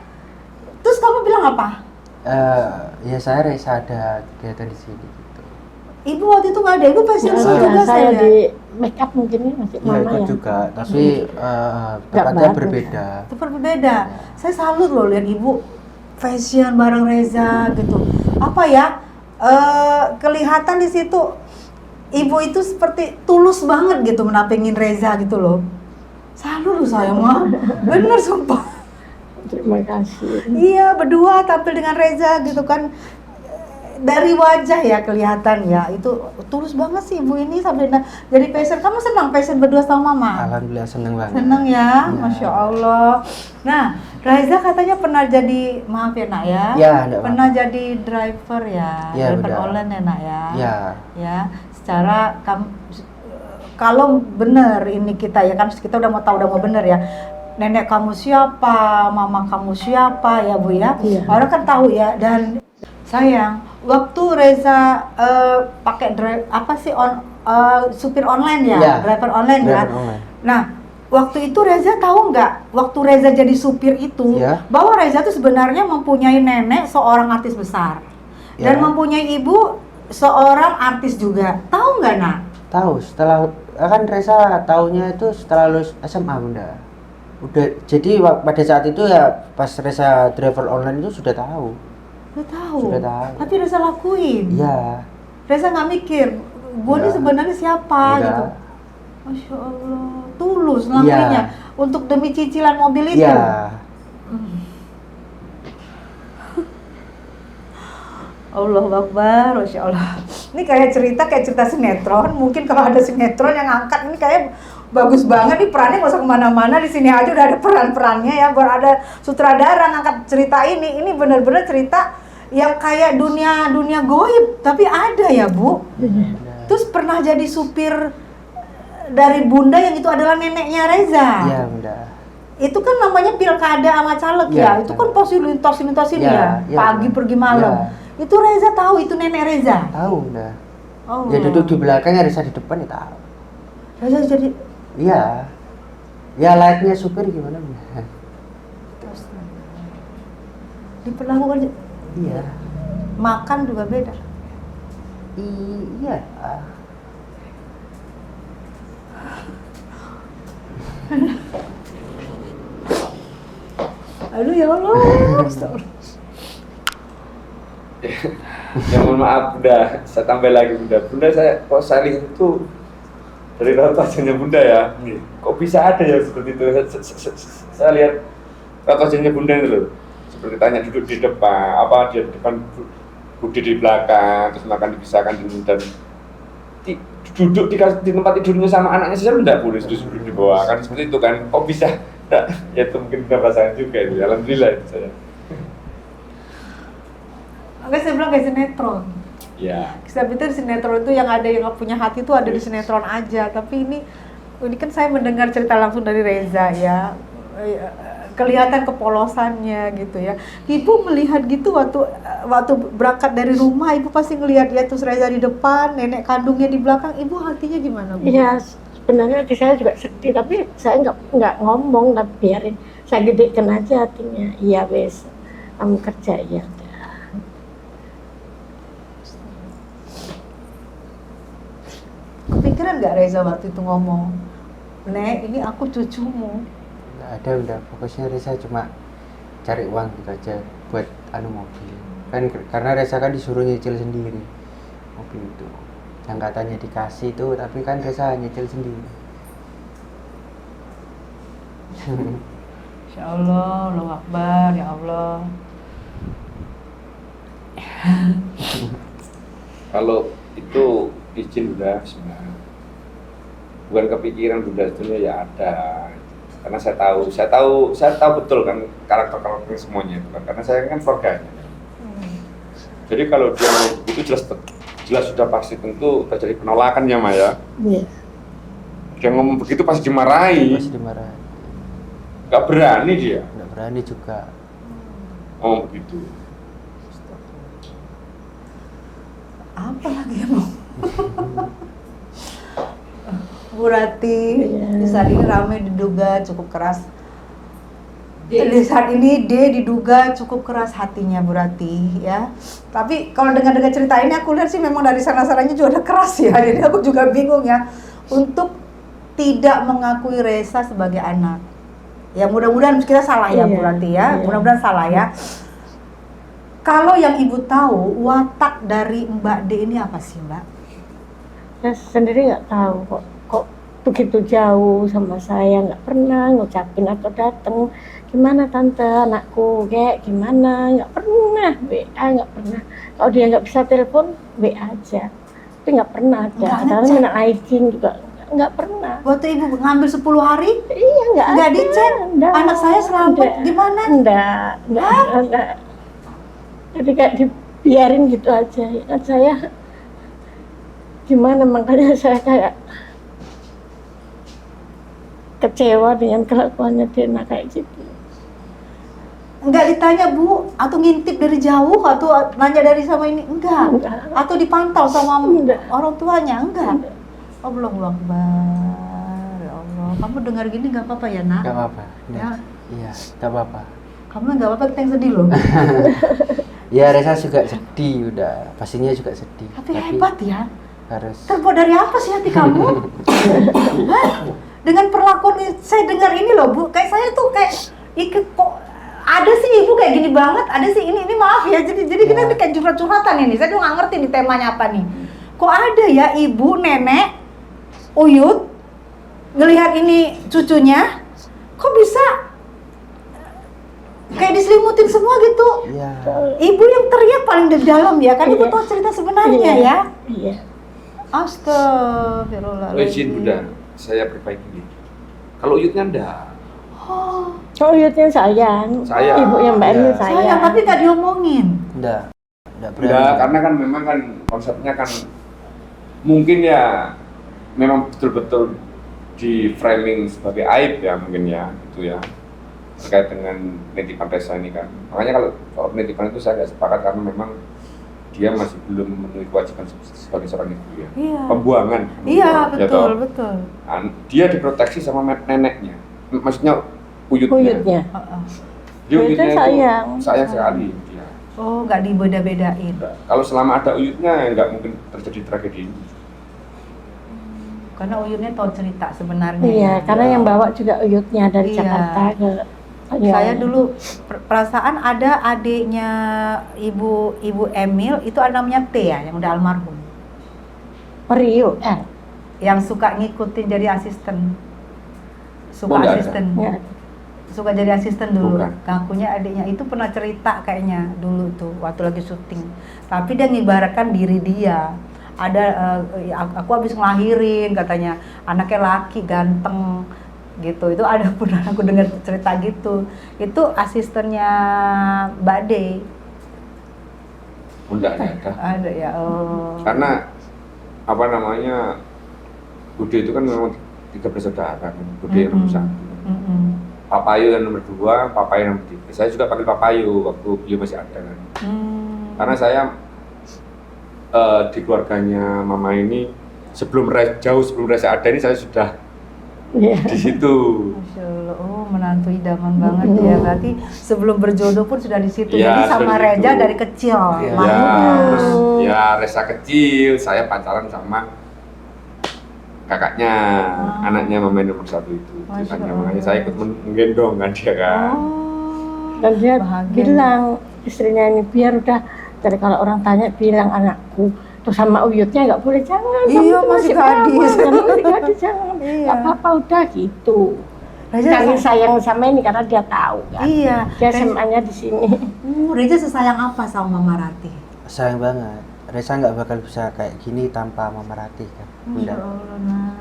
Terus kamu bilang apa? Ya saya Reza ada kegiatan di sini gitu. Ibu waktu itu nggak ada, ibu fashion show Ya, juga saya lihat. di make up mungkin ya, masih Ya mama ikut ya. juga, tapi tempatnya bareng. berbeda. Itu berbeda. Saya salut loh lihat ibu fashion bareng Reza gitu. Apa ya? Kelihatan di situ ibu itu seperti tulus banget gitu menapingin Reza gitu loh. Salut loh saya mah. Bener sumpah. Terima kasih. Iya, berdua tampil dengan Reza gitu kan. Dari wajah ya kelihatan ya, itu tulus banget sih ibu ini sampai jadi fashion. Kamu senang fashion berdua sama mama? Alhamdulillah seneng banget. Seneng ya, Iya. Masya Allah. Nah, Reza katanya pernah jadi, maaf ya nak ya, Ya, enggak pernah jadi driver ya, Ya, driver udah. online ya nak ya. Ya, Ya, secara kalau bener ini kita ya kan kita udah mau bener ya. Nenek kamu siapa, mama kamu siapa ya Bu ya. Iya. Orang kan tahu ya. Dan sayang, waktu Reza pakai supir online ya, Ya, driver online ya. driver online. Nah, waktu itu Reza tahu nggak? Waktu Reza jadi supir itu, Ya. bahwa Reza itu sebenarnya mempunyai nenek seorang artis besar dan Ya. mempunyai ibu seorang artis juga. Tahu nggak nak? tahu setelah kan Reza taunya itu setelah lulus SMA Bunda. Udah jadi pada saat itu ya pas Reza driver online itu sudah tahu. Udah tahu. Sudah tahu. Tapi Reza lakuin. Iya. Reza nggak mikir, gue ini Enggak. sebenarnya siapa Enggak. gitu. Masya Allah, tulus ngelakuinnya untuk demi cicilan mobil itu. Iya. Allah Akbar, Masya Allah. Ini kayak cerita sinetron. Mungkin kalau ada sinetron yang angkat ini kayak bagus banget nih perannya, nggak usah kemana-mana, di sini aja udah ada peran-perannya ya. Baru ada sutradara ngangkat cerita ini. Ini benar-benar cerita yang kayak dunia goib, tapi ada ya Bu. Terus pernah jadi supir dari Bunda yang itu adalah neneknya Reza. Iya Bunda. Itu kan namanya pilkada sama caleg Ya, ya. Itu kan pos lintasin Ya, ya. ya, Pagi Bunda. pergi malam. Ya. Itu Reza tahu itu nenek Reza. Tahu Bunda. Oh. Ya duduk di belakang ya Reza di depan ya tahu. Reza jadi Iya. Ya layaknya supir gimana Bunda? terus diperlakukan Iya. makan juga beda. Iya. Aduh ya Allah. Astagfirullah. Ya mohon maaf Bunda, saya tambah lagi Bunda, saya kok saya lihat itu dari raut wajahnya Bunda ya, kok bisa ada ya seperti itu. Saya lihat raut wajahnya Bunda itu loh, seperti tanya duduk di depan, apa dia di depan, Budi di belakang, terus makan dipisahkan dan duduk di tempat tidurnya sama anaknya saja tidak boleh duduk di bawah, kan seperti itu kan, kok bisa? Nah, ya itu mungkin Bunda rasakan juga itu, alhamdulillah itu saya. Makanya saya bilang kayak sinetron. Ya. Saya pikir sinetron itu yang ada yang nggak punya hati itu ada di sinetron aja. Tapi ini kan saya mendengar cerita langsung dari Reza ya. Kelihatan kepolosannya gitu ya. Ibu melihat gitu waktu berangkat dari rumah, ibu pasti ngelihat ya terus Reza di depan, nenek kandungnya di belakang. Ibu hatinya gimana, Bu? Iya, sebenarnya hati saya juga sedih, tapi saya nggak ngomong, tapi biarin saya gedekan aja hatinya. Iya wes, kamu kerja ya. Kepikiran nggak Reza waktu itu ngomong, Nek, ini aku cucumu. Nggak ada udah, fokusnya Reza cuma cari uang gitu aja buat mobil. Kan karena Reza kan disuruh nyicil sendiri mobil itu. Yang katanya dikasih itu, tapi kan Reza nyicil sendiri. Insya Allah, Allahu Akbar, ya Allah. Kalau itu izin Bunda sebenarnya bukan kepikiran Bunda, sebetulnya ya ada, karena saya tahu betul kan karakter semuanya itu kan, karena saya kan keluarganya. Jadi kalau dia mau begitu jelas sudah pasti tentu terjadi penolakannya Maya. Iya. Dia ngomong begitu pasti dimarahi, Pasti dimarahin. nggak berani dia Nggak berani juga. ngomong begitu. Apa lagi yang mau? Bu Rati, di saat ini ramai diduga cukup keras. Di saat ini dia diduga cukup keras hatinya Bu Rati ya. Tapi kalau dengar cerita ini aku lihat sih memang dari sana-sananya juga ada keras ya. Jadi aku juga bingung ya untuk tidak mengakui Reza sebagai anak. Ya mudah-mudahan kita salah ya Bu Rati ya. Mudah-mudahan salah ya. Kalau yang Ibu tahu, watak dari Mbak D ini apa sih, Mbak? Saya sendiri nggak tahu kok begitu jauh sama saya, nggak pernah ngucapin atau datang. Gimana tante anakku, kayak gimana? Nggak pernah WA, nggak pernah. Kalau dia nggak bisa telepon, WA aja. Tapi nggak pernah ada. Kadang minta izin juga nggak pernah. Waktu Ibu ngambil 10 hari? Iya nggak ada. Nggak dicek? Anak saya selamat gimana? Enggak. Jadi kayak dibiarin gitu aja. Ingat saya gimana, makanya saya kayak kecewa dengan kelakuannya Dena kayak gitu. Enggak ditanya Bu, atau ngintip dari jauh, atau nanya dari sama ini? Enggak. Atau dipantau sama orang tuanya? Enggak. Allahu Akbar, ya Allah. Kamu dengar gini nggak apa-apa ya Nak? Nggak apa-apa. Ya. Iya, nggak apa-apa. Kamu nggak apa-apa, kita yang sedih loh. Ya Reza juga sedih udah, pastinya juga sedih. Tapi hebat ya. Harus. Terbuat dari apa sih hati kamu? Hah? Dengan perlakuan saya dengar ini loh Bu, kayak saya tuh kayak kok ada sih Ibu kayak gini banget, ada sih ini maaf ya. Jadi kita kayak curhat-curhatan ini. Saya tuh nggak ngerti nih temanya apa nih. Kok ada ya Ibu, nenek, Uyut ngelihat ini cucunya, kok bisa kayak diselimutin semua gitu. Iya. Ibu yang teriak paling di dalam ya, kan Ibu tahu cerita sebenarnya ya. Iya. Astagfirullahaladzim. Izin Bunda, saya perbaiki. Kalau Uyutnya enggak. Oh, Oh Yudnya sayang. Ibu yang Mbak Eni sayang. sayang, tapi nggak diomongin. Nggak berani. Enggak, karena kan memang kan konsepnya kan mungkin ya memang betul-betul di framing sebagai aib ya mungkin ya, gitu ya, terkait dengan penitipan Reza ini kan. Makanya kalau soal penitipan itu saya nggak sepakat, karena memang dia masih belum memenuhi kewajiban sebagai seorang ibu ya. Iya. Pembuangan. Iya, Ya betul, toh? betul. Dia diproteksi sama neneknya. Maksudnya uyutnya. Uyutnya. Heeh. Dia uyutnya Uyutnya itu sayang. sayang sekali dia. Oh, nggak dibeda-bedain. Kalau selama ada uyutnya ya nggak mungkin terjadi tragedi ini. Karena uyutnya tahu cerita sebenarnya. Iya, karena Ya. yang bawa juga uyutnya dari Iya. Jakarta ke Saya dulu perasaan ada adiknya ibu Emil itu ada namanya T ya, yang udah almarhum, Rio, yang suka ngikutin jadi asisten, Oh, nggak ada. ya. suka jadi asisten dulu. Bukan. Ngakunya adiknya itu pernah cerita kayaknya dulu tuh waktu lagi syuting. Tapi dia ngibaratkan diri dia. Ada aku habis ngelahirin katanya, anaknya laki ganteng gitu. Itu ada pernah aku dengar cerita gitu. Itu asistennya Mbak De. Enggak ada. Ada ya. Oh. Karena apa namanya, Bude itu kan memang 3 bersaudara kan. Bude yang nomor 1. Papayu yang nomor 2, Papayu yang nomor 3. Saya juga panggil Papayu waktu beliau masih ada kan. Karena saya di keluarganya Mama ini jauh sebelum Reza ada ini saya sudah Iya. di situ. Masya Allah, oh menantu idaman banget ya. Berarti sebelum berjodoh pun sudah di situ. Ya, Jadi sama sudah di Reza situ. dari kecil. Iya. Main. Ya, terus ya Reza kecil, saya pacaran sama kakaknya, anaknya Mama nomor 1 itu. Masya Ceritanya. Allah. Makanya saya ikut menggendong kan dia kan. Oh. Dan dia Bahagia. bilang istrinya ini biar udah, jadi kalau orang tanya bilang anakku terus sama uyutnya nggak boleh, jangan kamu Iya, tuh masih perawan, gadis. kamu masih gadis, jangan Iya. nggak apa-apa udah gitu. Reza Saking sayang sama ini karena dia tahu kan. Iya. Dia SMA-nya di sini. Reza sesayang apa sama Mama Ratih? Sayang banget. Reza nggak bakal bisa kayak gini tanpa Mama Ratih kan. Masya Bunda. Allah, nah.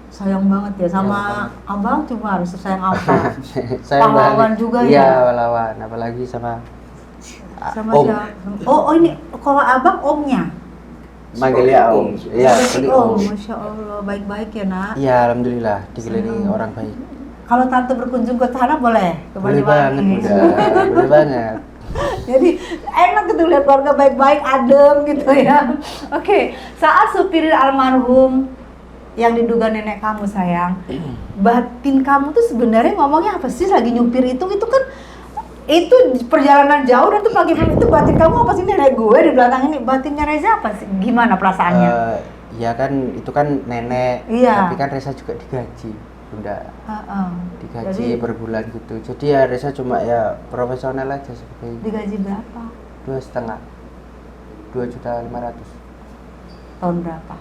Sayang banget ya sama abang, cuma harus sesayang apa? Sayang Pahlawan banget. juga Iya, ya? pahlawan. Apalagi sama Sama Om. siapa? Oh ini kalau abang omnya? Manggilnya Om. Iya, Oh, panggil Om. Masya Allah, baik-baik ya nak. Iya, alhamdulillah dikelilingi orang baik. Kalau tante berkunjung ke sana boleh? Ke Boleh Banyuwangi? banget, Bunda. Boleh banget. Jadi enak gitu lihat keluarga baik-baik, adem gitu ya. Oke, saat supir almarhum yang diduga nenek kamu sayang, batin kamu tuh sebenarnya ngomongnya apa sih lagi nyupir itu kan itu perjalanan jauh dan tuh pagi itu batin kamu apa sih, nenek gue di belakang ini, batinnya Reza apa sih, gimana perasaannya? Ya kan itu kan nenek, Iya. tapi kan Reza juga digaji, Bunda. Jadi Digaji per bulan gitu. Jadi ya Reza cuma ya profesional aja sebagai digaji berapa? 2,5, 2.500.000. Tahun berapa?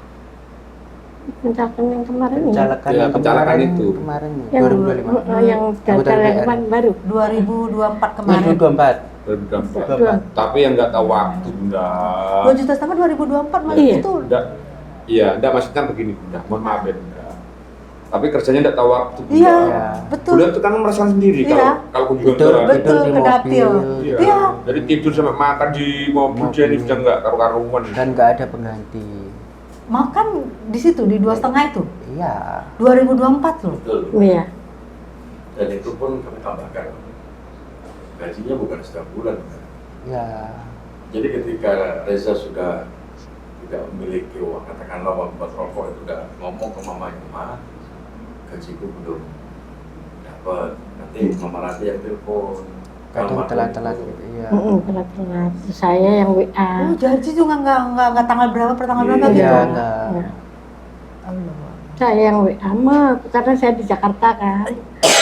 Pencalekan yang kemarin ini. Pencalekan Ya, yang pencalekan kemarin, itu. kemarin Yang 2025. yang Anggota gagal yang DPR. kemarin baru. 2024 kemarin. 2024. Berdampak. Tapi yang nggak tahu waktu, Bunda. 2 juta sama 2024 mas Iya. itu. Enggak maksudnya begini, Bunda. Mohon maaf ya, Bunda. Tapi kerjanya enggak tahu waktu, Bunda. Iya, Iya. betul. Bunda itu kan merasakan sendiri Iya. kalau kunjungan Betul, orang. Betul, tidur di ke dapil. mobil. Iya. Iya. Jadi tidur sampai makan di mobil dia ini sudah nggak karu-karuan. Dan nggak ada pengganti. Makan di situ di 2,5 itu. Iya. 2024 loh. Betul. Iya. Dan itu pun kami tambahkan. Gajinya bukan setiap bulan. Kan? Ya. Jadi ketika Reza sudah tidak memiliki uang, katakanlah uang buat rokok, itu udah ngomong ke mamanya, Ma, gajiku belum dapat. Nanti Mama Ratih yang telepon. Kadang Almarhum telat-telat itu. gitu. Iya. Telat-telat. Saya yang WA. Oh, janji juga nggak tanggal berapa per tanggal berapa Iya, gitu. enggak. Ya. Allah. Saya yang WA mah, karena saya di Jakarta kan.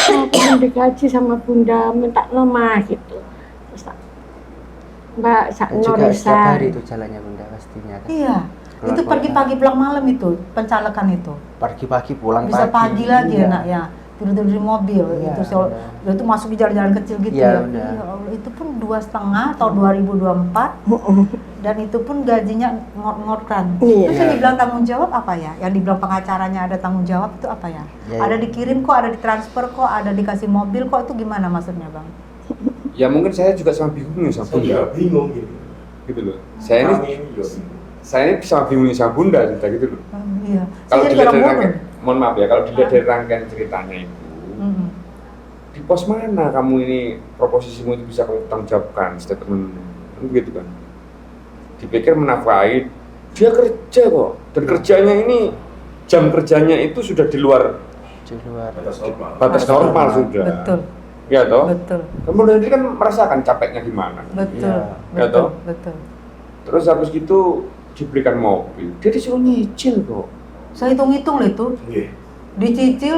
Aku belum digaji sama Bunda, minta nomah gitu. Terus tak, Mbak Dan Sakno juga setiap hari Reza. itu jalannya Bunda pastinya kan. Iya. Keluar Itu kota. pagi-pagi pulang malam itu pencalekan itu. Pagi-pagi pulang Bisa pagi lagi Iya. enak ya. Tidur-tidur di mobil Iya, itu itu masuk di jalan-jalan kecil gitu Iya, ya. benar. Ya Allah, itu pun 2,5 tahun 2024 dan itu pun gajinya ngot-ngotan. Iya. Terus yang dibilang tanggung jawab apa ya? Yang dibilang pengacaranya ada tanggung jawab itu apa ya? Ya, Ada ya. dikirim kok, ada ditransfer kok, ada dikasih mobil kok, itu gimana maksudnya Bang? Ya mungkin saya juga sama bingungnya sama Saya juga Bunda. bingung gitu. Gitu loh. Saya Kami ini ini juga bingung. sama bingungnya sama Bunda cerita gitu loh. Iya. Kalau Saya jadi dilihat orang dari bodoh. rangkaian, mohon maaf ya, kalau dilihat dari rangkaian ceritanya itu, di pos mana kamu ini proposisimu itu bisa kamu tanggung jawabkan statement kan begitu kan? dipikir menafkahi, dia kerja kok, dan kerjanya ini jam kerjanya itu sudah di luar di luar. batas normal sudah. Betul. Ya toh? Betul. Kemudian dia kan merasakan capeknya gimana. Betul. Ya Betul. toh? Betul. Terus habis gitu diberikan mobil, dia disuruh nyicil kok. Saya hitung-hitung loh itu. Iya. Dicicil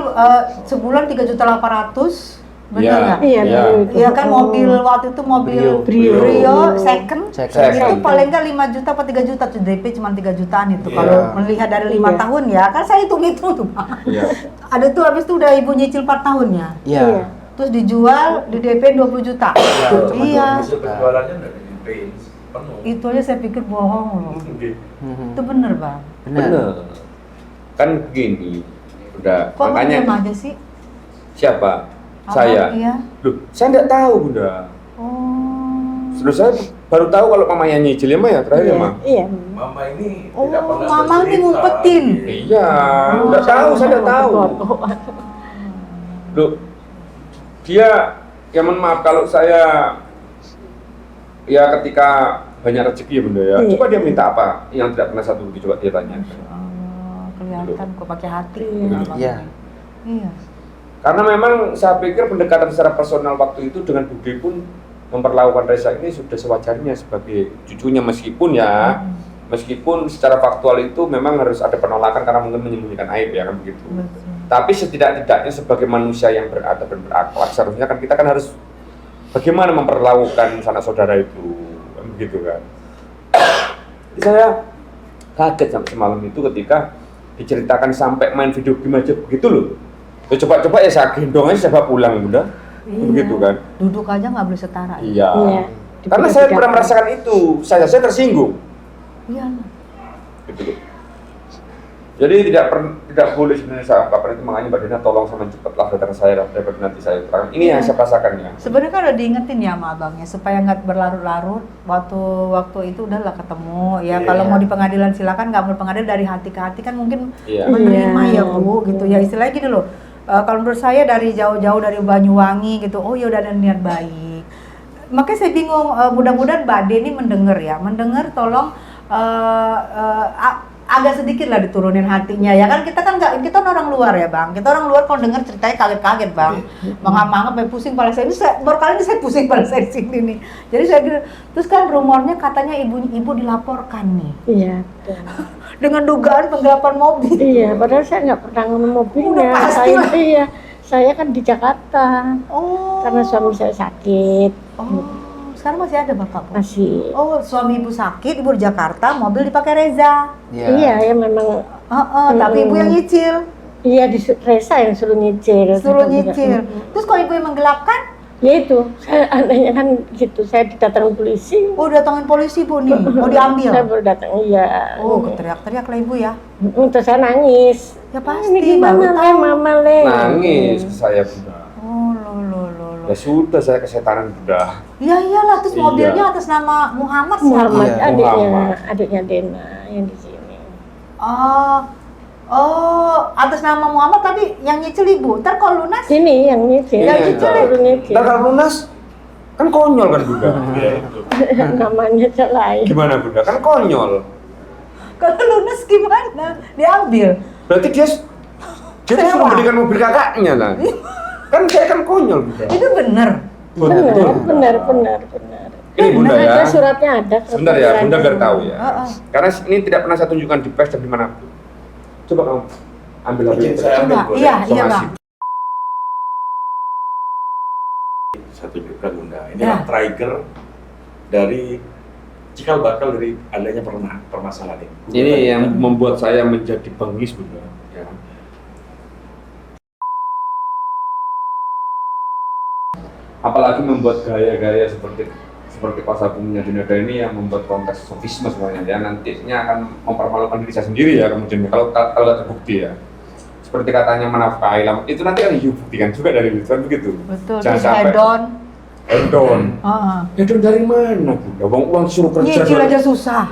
sebulan 3.800.000. Benar Iya. nggak? Iya, Iya. betul. Iya kan mobil waktu itu mobil Brio. Brio second. Second. Itu paling nggak 5 juta apa 3 juta tuh DP cuma 3 jutaan itu. Iya. Kalau melihat dari 5 Iya. tahun ya, kan saya hitung-hitung tuh Pak. Iya. Ada tuh habis itu udah ibu nyicil 4 tahunnya. Iya. Terus dijual di DP 20 juta. cuma Iya. 20 Hasil penjualannya nggak di-pay penuh. Itu aja saya pikir bohong loh. Oke. Itu bener Bang. Benar. Kan begini, udah Kok Abang diam makanya aja sih? siapa? Abang, Saya. Iya. Loh, saya nggak tahu Bunda. Oh. Terus saya baru tahu kalau mamanya nyicil ya, Ma ya, terakhir ya, Ma. Iya. Mama ini Oh, tidak pernah Mama nih bercerita. ngumpetin. Iya, nggak tahu, saya nggak tahu. Loh, dia, ya mohon maaf kalau saya, ya ketika banyak rezeki ya Bunda ya, Iya. coba dia minta apa yang tidak pernah satu coba dia tanya. Oh, kelihatan kok pakai hati. Iya. Abang. Iya. Iya. Karena memang saya pikir pendekatan secara personal waktu itu dengan Bude pun memperlakukan Reza ini sudah sewajarnya sebagai cucunya, meskipun ya, meskipun secara faktual itu memang harus ada penolakan karena mungkin menyembunyikan aib ya kan begitu. Betul. Tapi setidak-tidaknya sebagai manusia yang beradab dan berakhlak seharusnya kan kita kan harus bagaimana memperlakukan sanak saudara itu, kan begitu kan. Jadi saya kaget sampai semalam itu ketika diceritakan sampai main video game aja begitu loh. Ya coba-coba ya saya gendong aja saya bawa pulang Bunda. Iya. Begitu kan. Duduk aja nggak boleh setara. Iya. Iya. Karena saya pernah merasakan itu, saya tersinggung. Iya. Gitu loh. Jadi tidak boleh sebenarnya saya ungkapkan itu, makanya Mbak Dina tolong sama cepatlah datang ke saya daripada nanti saya terang. Ini yang saya rasakan ya. Sebenarnya kan udah diingetin ya sama abangnya supaya nggak berlarut-larut. Waktu itu udahlah ketemu ya. Iya. Kalau mau di pengadilan silakan, nggak mau di pengadilan dari hati ke hati kan mungkin Iya. menerima Iya. ya Bu gitu ya, istilahnya gini loh. Kalau menurut saya dari jauh-jauh dari Banyuwangi gitu, oh ya udah ada niat baik. Makanya saya bingung, mudah-mudahan Mbak De ini mendengar tolong agak sedikit lah diturunin hatinya ya kan, kita nggak, kita orang luar ya Bang, kita orang luar kalau dengar ceritanya kaget-kaget Bang, mangap-mangap sampai pusing kepala saya. Ini baru kali ini saya pusing kepala saya di sini nih. Jadi saya gitu, terus kan rumornya katanya ibu dilaporkan nih Iya. dengan dugaan penggelapan mobil. Iya, padahal saya nggak pernah ngomong mobilnya. Udah pasti Saya lah. iya, saya kan di Jakarta Oh. karena suami saya sakit. Oh, sekarang masih ada Bapak Bu? Masih. Oh, suami ibu sakit, ibu di Jakarta, mobil dipakai Reza. Iya, ya memang. Tapi ibu yang nyicil, Iya, di Reza yang suruh nyicil. suruh nyicil. Terus kalau ibu yang menggelapkan, Ya itu, saya anehnya kan gitu. Saya didatangin polisi. oh datangin polisi Bu nih, mau diambil. Saya baru datang, iya. Oh, teriak-teriak lah ibu ya. Terus saya nangis. Ya pasti, Ini baru gimana le, tahu. mama le? Nangis ke saya Bunda. Oh, lo. Ya sudah, saya kesetanan Bunda. Ya iyalah, terus Iya. mobilnya atas nama Muhammad siapa? Muhammad, Iya, Muhammad. adiknya Dena yang di sini. Oh, atas nama Muhammad tapi yang nyicil ibu. Ntar kalau lunas, Sini yang nyicil. Iya, Yang nyicil iya. suruh nyicil. Ntar kalau lunas kan konyol kan Bunda. Iya, itu. Namanya lain. Gimana Bunda? Kan konyol. kalau lunas gimana? Diambil. Berarti dia disuruh Sewa. memberikan mobil kakaknya lah. Kan saya kan konyol Bunda. Itu bener. Benar. Ini Bunda ya. Ada suratnya ada. Sebentar ya, Bunda biar tahu ya. Heeh. Karena ini tidak pernah saya tunjukkan di pers dan dimanapun. Coba kamu ambil Izin saya ambil Coba, boleh? iya somasi. Bang. Saya tunjukkan Bunda. Ini Ya. trigger dari cikal bakal dari adanya permasalahan ini. Ini yang membuat saya menjadi bengis Bunda. Ya. Apalagi membuat gaya-gaya seperti kuasa hukumnya Dinda ini yang membuat konteks sofisme semuanya ya, nantinya akan mempermalukan diri saya sendiri ya kemudian kalau terbukti ya. Seperti katanya menafkahi lama, itu nanti kan dibuktikan juga dari lisan begitu. Betul. Jangan Terus sampai hedon. hedon. Heeh. Hedon dari mana Bunda? Uang disuruh kerja. Nyicil aja susah.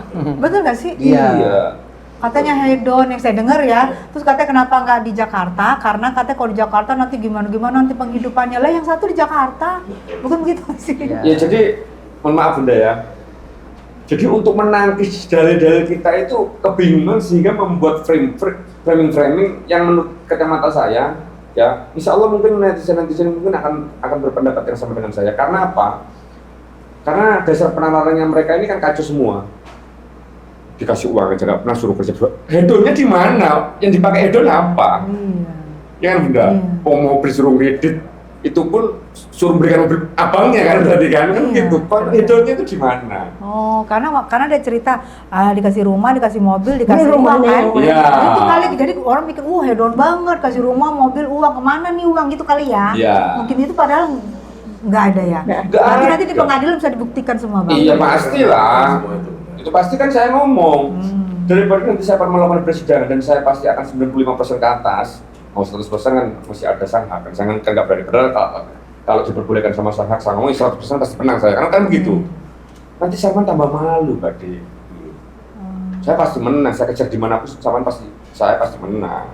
Betul nggak sih? Iya. Katanya hedon yang saya dengar ya. Terus katanya kenapa nggak di Jakarta? Karena katanya kalau di Jakarta nanti gimana nanti penghidupannya lah. Yang satu di Jakarta, bukan begitu sih? Iya. Ya jadi mohon maaf Bunda ya, Jadi untuk menangkis dalil-dalil kita itu kebingungan sehingga membuat framing yang menurut kacamata saya, ya, insya Allah mungkin netizen mungkin akan berpendapat yang sama dengan saya. Karena apa? Karena dasar penalarannya mereka ini kan kacau semua. Dikasih uang aja nggak pernah suruh kerja. Hedonnya di mana? Yang dipakai hedon apa? Ya kan Bunda? Mau mobil suruh kredit, itu pun suruh berikan mobil abangnya kan berarti kan? Kan gitu. Hedonnya itu di mana? Oh, karena dia cerita dikasih rumah, dikasih mobil, dikasih uang kan? Iya. Itu kali jadi orang mikir, hedon banget, kasih rumah, mobil, uang, kemana nih uang gitu kali ya? Iya. Mungkin itu padahal nggak ada ya. Berarti nanti di pengadilan bisa dibuktikan semua bang. Iya pastilah. Itu pasti kan saya ngomong. Daripada nanti saya akan melakukan persidangan dan saya pasti akan 95% ke atas. Mau 100% kan masih ada sang hak. Saya kan nggak berani. Padahal kalau diperbolehkan sama sang hak, saya ngomong 100% pasti menang saya. Karena kan begitu. Nanti saya tambah malu, Pak De. Saya pasti menang. Saya kejar dimanapun, saya pasti menang.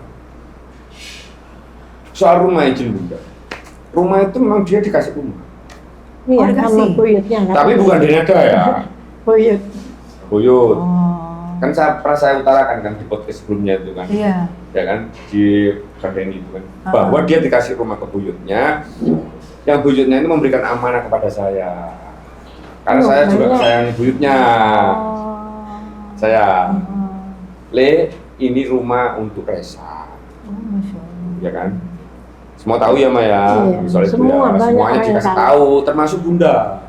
Soal rumah izin Bunda. Rumah itu memang dia dikasih rumah. Iya, sama buyutnya. Tapi bukan Denada ya. Buyut. Buyut. Kan pernah saya utarakan kan di podcast sebelumnya itu kan. Iya. Ya kan di Kardeni itu kan. Bahwa dia dikasih rumah ke buyutnya. Yang buyutnya ini memberikan amanah kepada saya. Karena saya juga sayangi buyutnya. Saya. Le, ini rumah untuk Reza. Ya kan? Semua tahu ya Maya, soal itu ya, semuanya dikasih tahu, termasuk Bunda.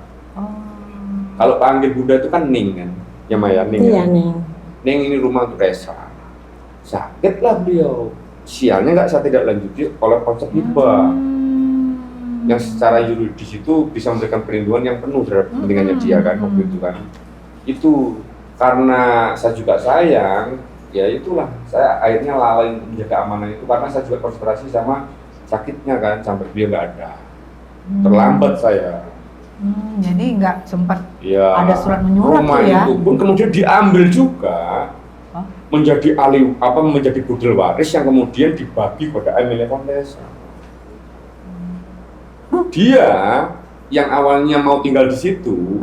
Kalau panggil Bunda itu kan Ning kan, ya Maya, Ning. Iya, kan? Ning. Ning ini rumah untuk Reza. Sakitlah beliau. Sialnya nggak saya tidak lanjuti oleh konsep hibah. Yang secara yuridis itu bisa memberikan perlindungan yang penuh terhadap kepentingannya dia kan, waktu itu kan. Itu karena saya juga sayang, ya itulah saya akhirnya lalai untuk menjaga amanah itu karena saya juga konsentrasi sama sakitnya kan sampai dia nggak ada, terlambat saya. Jadi nggak sempat ya, ada surat menyurat rumah tuh ya. itu pun kemudian diambil juga menjadi menjadi budel waris yang kemudian dibagi pada Emilia Condesa. Dia yang awalnya mau tinggal di situ,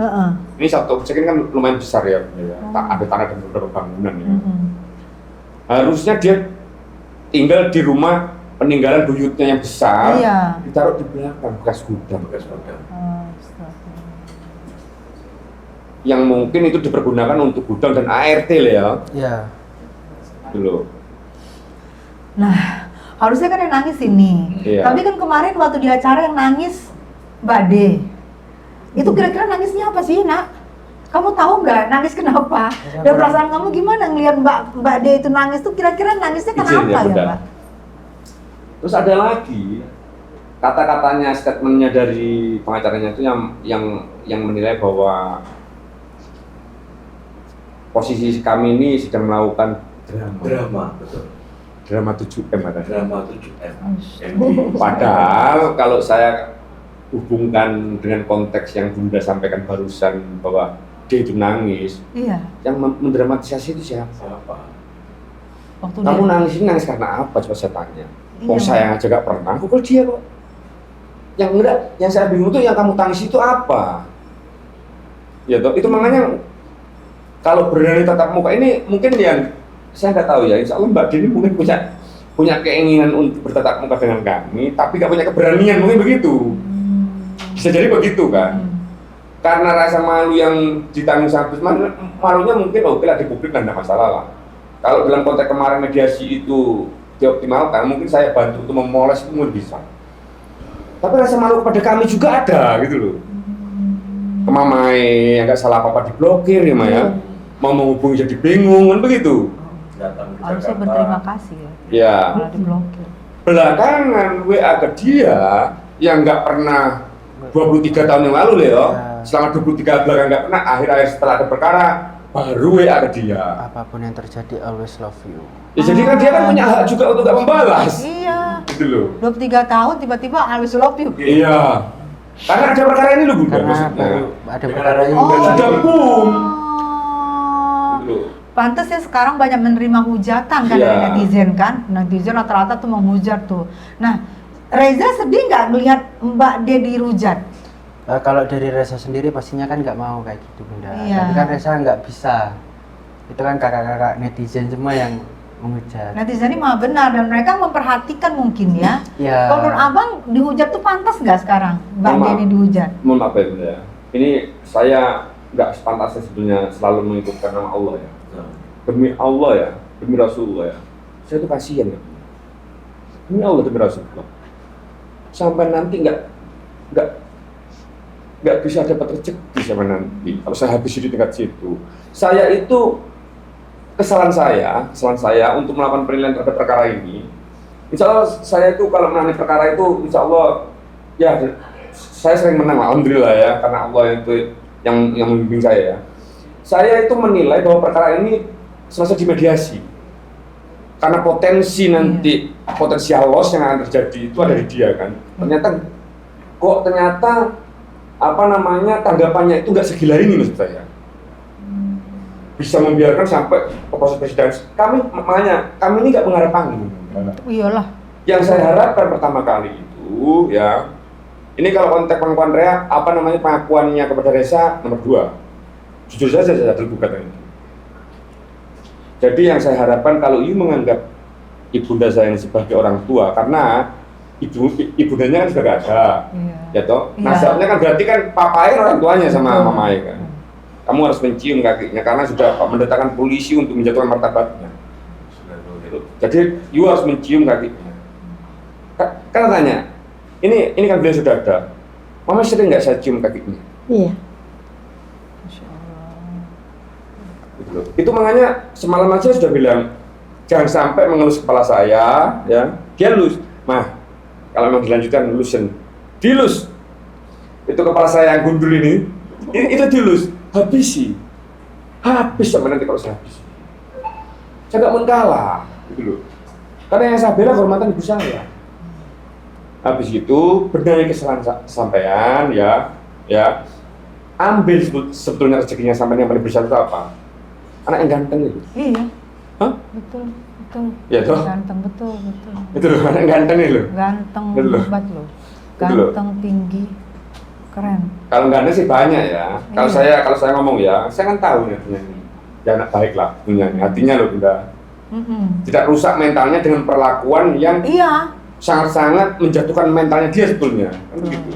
ini satu objek ini kan lumayan besar ya, ada tanah dan beberapa bangunan ya. Harusnya dia tinggal di rumah peninggalan buyutnya yang besar, ditaruh di belakang bekas gudang. Yang mungkin itu dipergunakan untuk gudang dan ART lah ya. Iya. Dulu. Nah, harusnya kan yang nangis ini. Iya. Tapi kan kemarin waktu di acara yang nangis Mbak De. Itu kira-kira nangisnya apa sih, Nak? Kamu tahu nggak nangis kenapa? Dan perasaan kamu gimana ngelihat Mbak De itu nangis tuh kira-kira nangisnya kenapa ya, Mbak? Terus ada lagi kata-katanya, statementnya dari pengacaranya itu yang menilai bahwa posisi kami ini sedang melakukan drama, betul. Drama 7M ada. Drama 7M. Padahal kalau saya hubungkan dengan konteks yang Bunda sampaikan barusan bahwa dia itu nangis, yang mendramatisasi itu siapa? Kamu nangis ini nangis karena apa? Coba saya tanya. Saya aja gak pernah, kok dia kok. Yang enggak, yang saya bingung tuh yang kamu tangis itu apa? Ya toh, itu makanya kalau berani tatap muka ini mungkin yang saya nggak tahu ya, insya Allah Mbak Dini mungkin punya keinginan untuk bertatap muka dengan kami, tapi nggak punya keberanian, mungkin begitu. Bisa jadi begitu kan? Karena rasa malu yang ditanggung sangat malunya mungkin oke lah di publik dan tidak masalah lah. Kalau dalam konteks kemarin mediasi itu dioptimalkan, mungkin saya bantu untuk memoles itu mungkin bisa. Tapi rasa malu kepada kami juga ada gitu loh. Kemamai yang nggak salah apa-apa diblokir ya Maya, mau menghubungi jadi bingung kan begitu. Harusnya berterima kasih ya. Ya. Malah diblokir. Belakangan WA ke dia yang nggak pernah 23 tahun yang lalu Leo, selama 23 bulan nggak pernah, akhir-akhir setelah ada perkara baru WA ke dia. Apapun yang terjadi, always love you. Ya, jadi kan dia kan punya hak juga untuk nggak membalas. Iya. Gitu loh. 23 tahun tiba-tiba always love you. Iya. Karena ada perkara ini loh Bunda, Karena maksudnya. ada perkara ini. Sudah boom. Gitu. Pantes ya sekarang banyak menerima hujatan kan dari netizen kan. Netizen rata-rata tuh menghujat tuh. Nah, Reza sedih nggak melihat Mbak De dirujat? Kalau dari Reza sendiri pastinya kan nggak mau kayak gitu Bunda. Iya. Tapi kan Reza nggak bisa. Itu kan kakak-kakak netizen semua yang menghujat. Netizen ini malah benar dan mereka memperhatikan mungkin ya. Iya. Kalau menurut abang dihujat tuh pantas nggak sekarang Bang Mohon maaf. Denny dihujat? Mohon maaf ya Bunda. Ini saya nggak sepantasnya sebetulnya selalu mengikutkan nama Allah ya. Nah, Demi Allah ya, demi Rasulullah ya. Saya tuh kasihan ya. Demi Allah demi Rasulullah. Sampai nanti nggak bisa dapat rezeki sampai nanti. Kalau saya habis di tingkat situ, saya itu kesalahan saya untuk melakukan penilaian terhadap perkara ini. Insya Allah saya itu kalau menangani perkara itu, insya Allah ya saya sering menang, alhamdulillah ya, karena Allah itu yang membimbing saya ya. Saya itu menilai bahwa perkara ini selesai dimediasi. Karena potensi nanti, potensial loss yang akan terjadi itu ada di dia kan. Ternyata tanggapannya itu nggak segila ini maksud saya. Bisa membiarkan sampai ke proses persidangan. Kami ini nggak mengharap panggung. Iyalah. Yang saya harapkan pertama kali itu ya, ini kalau konteks pengakuan Rea, pengakuannya kepada Reza nomor 2. Jujur saja saya terbuka tadi. Jadi yang saya harapkan kalau you menganggap ibunda saya ini sebagai orang tua, karena ibundanya kan sudah gak ada, ya toh. Iya. Nasabnya kan berarti kan papanya orang tuanya sama mamanya kan. Kamu harus mencium kakinya karena sudah mendatangkan polisi untuk menjatuhkan martabatnya. Jadi you harus mencium kakinya. Karena tanya, ini kan beliau sudah ada. Mama sering nggak saya cium kakinya? Iya. Gitu loh. Itu makanya semalam aja sudah bilang jangan sampai mengelus kepala saya, ya. Dia lus, mah kalau memang dilanjutkan lusen, dilus. Itu kepala saya yang gundul ini itu dilus, habis sama nanti kalau saya habis. Saya nggak mau kalah, gitu loh. Karena yang saya bela kehormatan ibu saya. Habis itu benahi kesalahan sampean, ya. Ambil sebetulnya rezekinya sampean yang paling besar itu apa? Anak yang ganteng itu. Iya. Hah? Betul. Ya toh? Ganteng betul. Itu loh, anak yang ganteng itu loh. Ganteng Betul loh. hebat loh. Betul loh. Ganteng tinggi. Keren. Kalau ganteng sih banyak ya. Kalau saya ngomong ya, saya kan tahu ya punya ini. Ya anak baik lah punya ini. Hatinya loh Bunda. Tidak rusak mentalnya dengan perlakuan yang Iya. sangat-sangat menjatuhkan mentalnya dia sebetulnya. Kan begitu.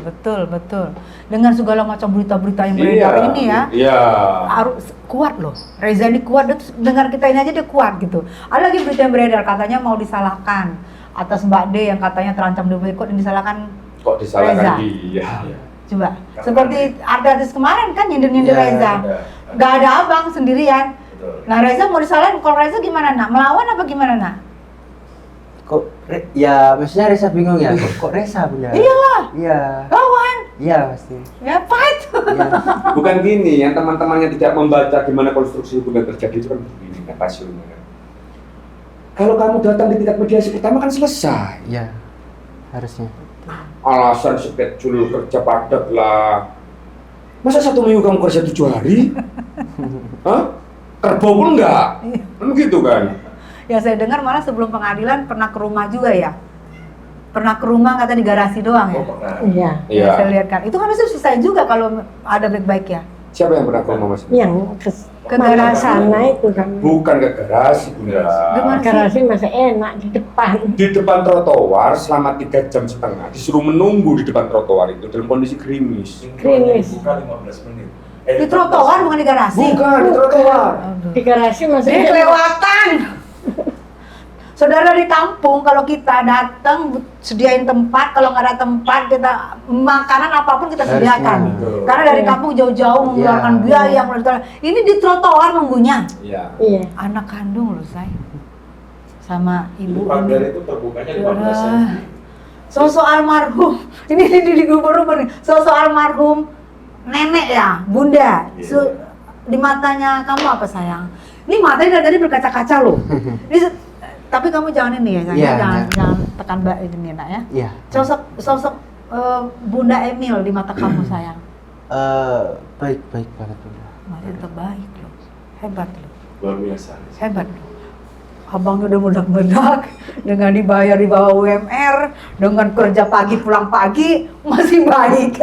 Betul. Dengan segala macam berita-berita yang beredar ini ya. Iya. Harus kuat loh. Reza ini kuat, dengan kita ini aja dia kuat gitu. Ada lagi berita yang beredar katanya mau disalahkan atas Mbak D yang katanya terancam diboikot dan disalahkan Kok disalahkan Reza. dia? Coba. Seperti artis kemarin kan nyindir-nyindir Ya, Reza. Gak ada abang sendirian. betul. Nah Reza mau disalahin, kalau Reza gimana nak? Melawan apa gimana nak? Ya maksudnya Reza bingung ya, kok Reza Bunda? Iyalah. Iya. Lawan. Iya pasti. Ya fight. Iya. Bukan gini, yang teman-temannya tidak membaca gimana konstruksi hukum yang terjadi itu kan begini, kan pasurnya kan. Kalau kamu datang di tingkat mediasi pertama kan selesai. Iya. Harusnya. Alasan schedule kerja padat lah. Masa 1 minggu kamu kerja 7 hari? Hah? Kerbau pun enggak? Kan begitu kan? Ya saya dengar malah sebelum pengadilan pernah ke rumah juga ya. Pernah ke rumah kata di garasi doang ya. Oh, pernah. Iya. Iya. Saya lihat kan. Itu kan harusnya selesai juga kalau ada baik-baik ya. Siapa yang pernah ke rumah Mas? Yang Ke mana garasi. sana itu kan. Bukan ke garasi, Bunda. Gimana? Garasi masih enak di depan. Di depan trotoar selama 3,5 jam disuruh menunggu di depan trotoar itu dalam kondisi gerimis. Krimis. Buka 15 menit. Di trotoar bukan di garasi. Bukan di trotoar. Aduh. Di garasi masih Dia kelewatan. Saudara di kampung kalau kita datang sediain tempat, kalau nggak ada tempat kita makanan apapun kita sediakan. Betul. Karena dari kampung jauh-jauh mengeluarkan biaya, ini di trotoar nunggunya. Iya. Iya. Anak kandung loh saya sama ibu Pagar ini. itu terbukanya Ya 15 udah. cm. Sosok almarhum, ini di gubernur nih. Sosok almarhum nenek ya, bunda. Iya. Di matanya kamu apa sayang? Ini matanya dari tadi berkaca-kaca loh. Ini, tapi kamu jangan ini ya, sayang. Iya, jangan tekan mbak ini nak ya. Iya. Sosok Bunda Emil di mata kamu sayang. Baik banget Bunda. Masih terbaik loh, hebat loh, Luar biasa. hebat loh. Abangnya udah meledak-meledak dengan dibayar di bawah UMR, dengan kerja pagi pulang pagi masih baik.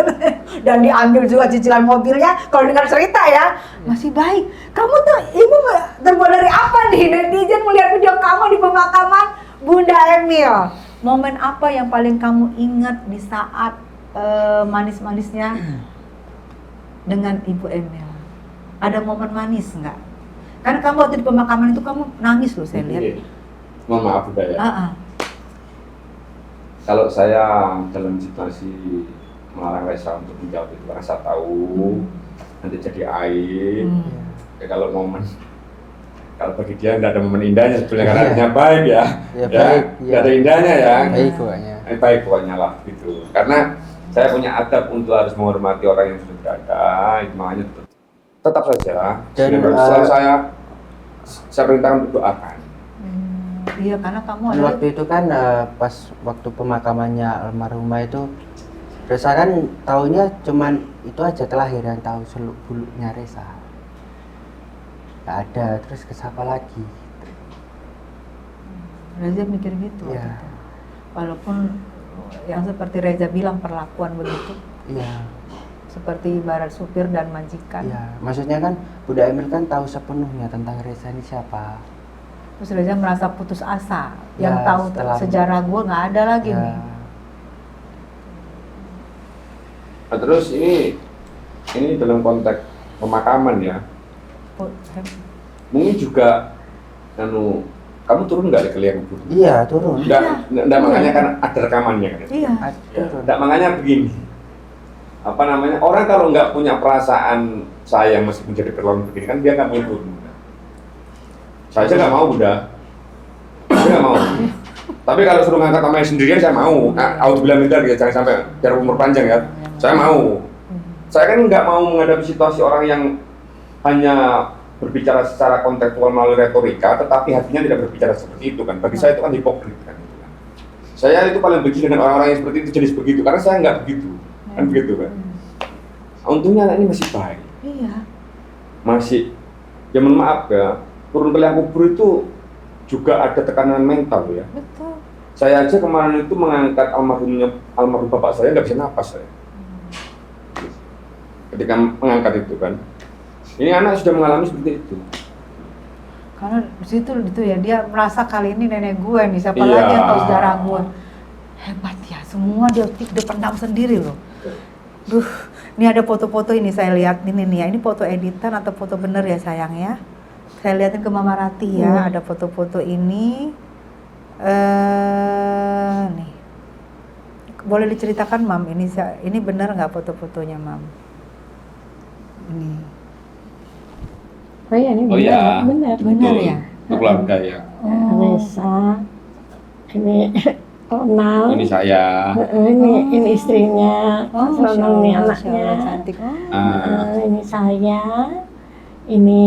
dan diambil juga cicilan mobilnya. Kalau dengar cerita ya, masih baik. Kamu tuh ibu terbuat dari apa nih? Netizen melihat video kamu di pemakaman Bunda Emil. Momen apa yang paling kamu ingat di saat manis-manisnya dengan Ibu Emil? Ada momen manis nggak? Karena kamu waktu di pemakaman itu kamu nangis loh saya lihat. Mohon maaf Bunda ya. Kalau saya dalam situasi melarang Reza untuk menjawab itu karena saya tahu nanti jadi aib. Ya kalau bagi dia nggak ada momen indahnya sebetulnya karena artinya baik ya. Baik, nggak ada indahnya ya. Baik pokoknya. Baik pokoknya lah gitu. Karena saya punya adab untuk harus menghormati orang yang sudah berada, itu makanya tetap saja. Dan, selalu saya perintahkan untuk doakan. Iya, karena kamu Dan waktu itu kan pas waktu pemakamannya almarhumah itu Reza kan taunya cuman itu aja terakhir yang tahu seluk beluknya Reza. Gak ada, terus ke siapa lagi? Reza mikir gitu. Iya. Walaupun yang seperti Reza bilang perlakuan begitu, Iya. seperti ibarat supir dan majikan. Iya, maksudnya kan Bunda Emil kan tahu sepenuhnya tentang Reza ini siapa. Terus Reza merasa putus asa, Ya, yang tahu setelah- sejarah gue nggak ada lagi Ya, nih. Nah, terus ini dalam konteks pemakaman ya. Mungkin juga kamu turun nggak ke liang kubur? iya turun. Nggak makanya kan ada rekamannya kan. Iya. Turun. Nggak makanya begini. Orang kalau nggak punya perasaan sayang meskipun jadi perlawanan begini kan dia nggak mau turun. Saya aja nggak mau Bunda. Saya nggak mau. Tapi kalau suruh ngangkat namanya sendirian saya mau. Auzubillah minta ya jangan sampai biar umur panjang ya. Saya mau. Saya kan nggak mau menghadapi situasi orang yang hanya berbicara secara kontekstual melalui retorika, tetapi hatinya tidak berbicara seperti itu kan. Bagi saya itu kan hipokrit kan. Saya itu paling benci dengan orang-orang yang seperti itu jenis begitu, karena saya nggak begitu, kan begitu kan. Untungnya anak ini masih baik, Iya. masih. Ya mohon maaf ya, turun ke liang kubur itu juga ada tekanan mental ya. Betul. Saya aja kemarin itu mengangkat almarhum bapak saya nggak bisa napas saya. Ketika mengangkat itu kan. Ini anak sudah mengalami seperti itu. Karena di situ gitu ya, dia merasa kali ini nenek gue nih, siapa Iya. lagi yang tahu sejarah gue. Hebat ya, semua dia pendam sendiri loh. Duh, ini ada foto-foto ini saya lihat ini nih ya, ini foto editan atau foto bener ya sayang ya. Saya liatin ke Mama Rati ya, ada foto-foto ini. Nih. Boleh diceritakan Mam, ini benar nggak foto-fotonya Mam? Ini. Oh iya, ini Oh iya. benar. Benar ya? Itu keluarga ya. Reza, ini Ronald, Ini saya. ini istrinya, Masya Ronald ini Allah, Masya anaknya, Allah, cantik. ini saya, ini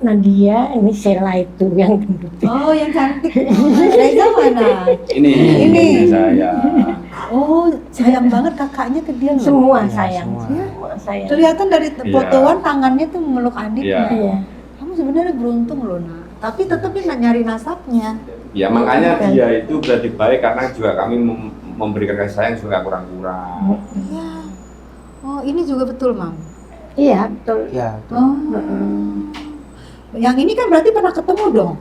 Nadia, ini Sheila itu yang gendut. Oh, yang cantik. Reza mana? Ini saya. Oh, sayang banget kakaknya ke dia loh. Semua Iya, sayang, semua. semua sayang. Kelihatan dari Iya. fotoan tangannya tuh memeluk adiknya. Iya. Iya. Kamu sebenarnya beruntung loh, Nak. Tapi tetap dia nggak nyari nasabnya. Ya makanya dia itu berarti baik karena juga kami memberikan kasih sayang juga kurang-kurang. Iya. Oh, ini juga betul, Mam. Iya, betul. Iya, tuh. Oh. Yang ini kan berarti pernah ketemu dong.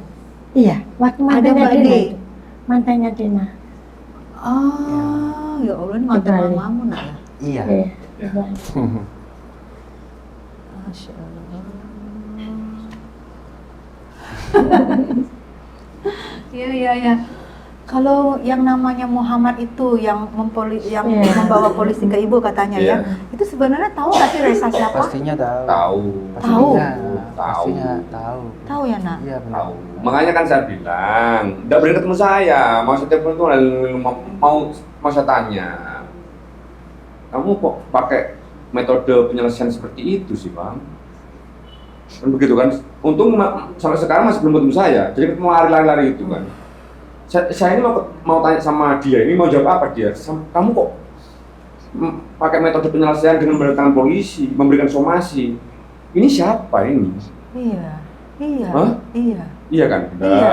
Iya, waktu Ada mantannya Mbak Dina D. itu. Mantannya Dina. Oh, ya Allah, ini mantan Betul. mamamu, Nak ya. Iya. Iya. Ya. Masya Allah. Iya, iya, iya. Kalau yang namanya Muhammad itu yang Iya. membawa polisi ke ibu katanya ya, Iya. itu sebenarnya tahu nggak sih Reza siapa? Pastinya tahu. Tahu. Pastinya Tahu. Pastinya tahu. Tahu ya, Nak? Iya benar. Tahu. Makanya kan saya bilang, nggak boleh ketemu saya. Mau saya telepon itu mau saya tanya. Kamu kok pakai metode penyelesaian seperti itu sih, Bang? Kan begitu kan? Untung sampai sekarang masih belum ketemu saya. Jadi ketemu lari-lari itu kan. Saya ini mau tanya sama dia, ini mau jawab apa dia? Kamu kok pakai metode penyelesaian dengan mendatangkan polisi, memberikan somasi? Ini siapa ini? Iya, iya, Hah? iya. Iya kan? Iya.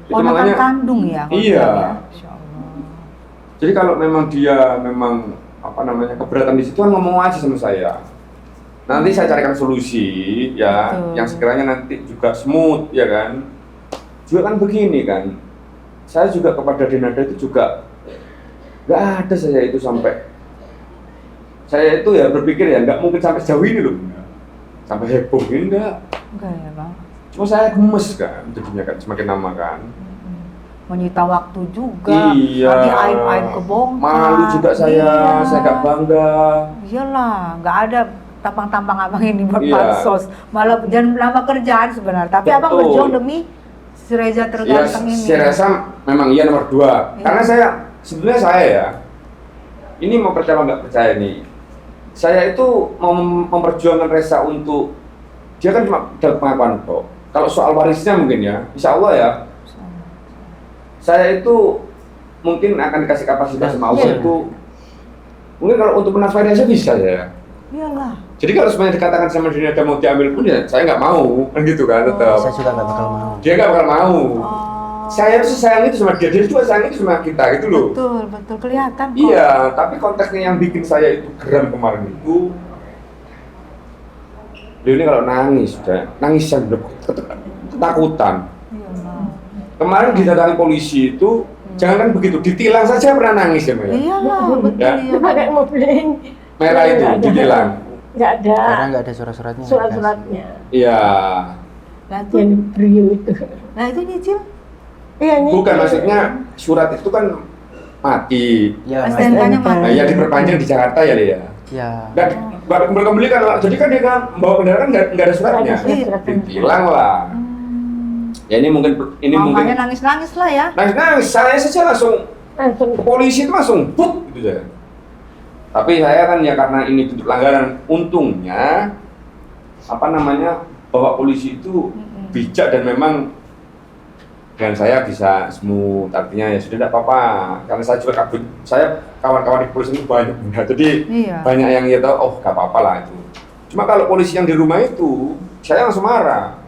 Itu Ponakan makanya kandung ya? kalau Iya. dia ya? Masya Allah. jadi kalau memang dia memang keberatan di situ kan ngomong aja sama saya. Nanti saya carikan solusi ya, Betul. yang sekiranya nanti juga smooth ya kan. Juga kan begini kan, saya juga kepada Denada itu juga nggak ada saya itu sampai, saya itu ya berpikir ya nggak mungkin sampai sejauh ini loh, sampai heboh ini enggak. Enggak ya bang. Cuma saya gemes kan, jadinya kan semakin lama kan. Menyita waktu juga. Iya. Lagi aib-aib kebongkar. Malu juga Iya. saya nggak bangga. Iyalah, nggak ada tampang-tampang abang ini buat Iya. pansos. Malah jangan lama kerjaan sebenarnya. Tapi abang Betul. berjuang demi si Reza Ya, terganteng ini. saya rasa memang iya nomor 2. Iya. Karena sebenarnya saya ya, ini mau percaya nggak percaya nih, saya itu mau memperjuangkan Reza untuk, dia kan cuma dapat pengakuan kok. Kalau soal warisnya mungkin ya, insya Allah ya, saya itu mungkin akan dikasih kapasitas sama Allah Iya. itu, mungkin kalau untuk menafkahi Reza bisa ya. Iyalah. Jadi kalau semuanya dikatakan sama dirinya ada mau diambil pun ya saya nggak mau, kan gitu kan tetap. Saya juga nggak bakal mau. Dia nggak bakal mau. Oh. Saya tuh sayang itu sama dia juga sayang itu sama kita gitu loh. Betul, betul kelihatan kok. Iya, tapi konteksnya yang bikin saya itu geram kemarin itu, dia ini kalau nangis sudah nangisan ketakutan. Iyalah. Kemarin didatangi polisi itu, jangan kan begitu, ditilang saja pernah nangis ya Mbak ya? Iyalah, betul Ya. iya. Dia pakai mobil yang Merah itu nggak ada. ditilang. Nggak ada Karena nggak ada surat-suratnya. surat-suratnya Iya, Nah itu, yang Brio itu. nah itu nyicil. Iya, ini bukan maksudnya surat itu kan mati. Ya, STNK-nya Mas. mana? Nah, ya diperpanjang di Jakarta ya dia. ya. Dan baru kembali kan, jadi kan dia kan membawa kendaraan nggak ada suratnya, Nggak ada suratnya. ditilang lah. Ya ini mungkin Makanya nangis-nangis lah ya. nangis, saya saja langsung langsung ke polisi itu langsung put gitu ya. Tapi saya kan ya karena ini bentuk pelanggaran, untungnya bapak polisi itu bijak dan memang dengan saya bisa smooth, artinya ya sudah tidak apa-apa. Karena saya juga kabut, saya kawan-kawan di polisi itu banyak, jadi Iya. banyak yang ya tahu, oh gak apa-apa lah itu. Cuma kalau polisi yang di rumah itu, saya langsung marah.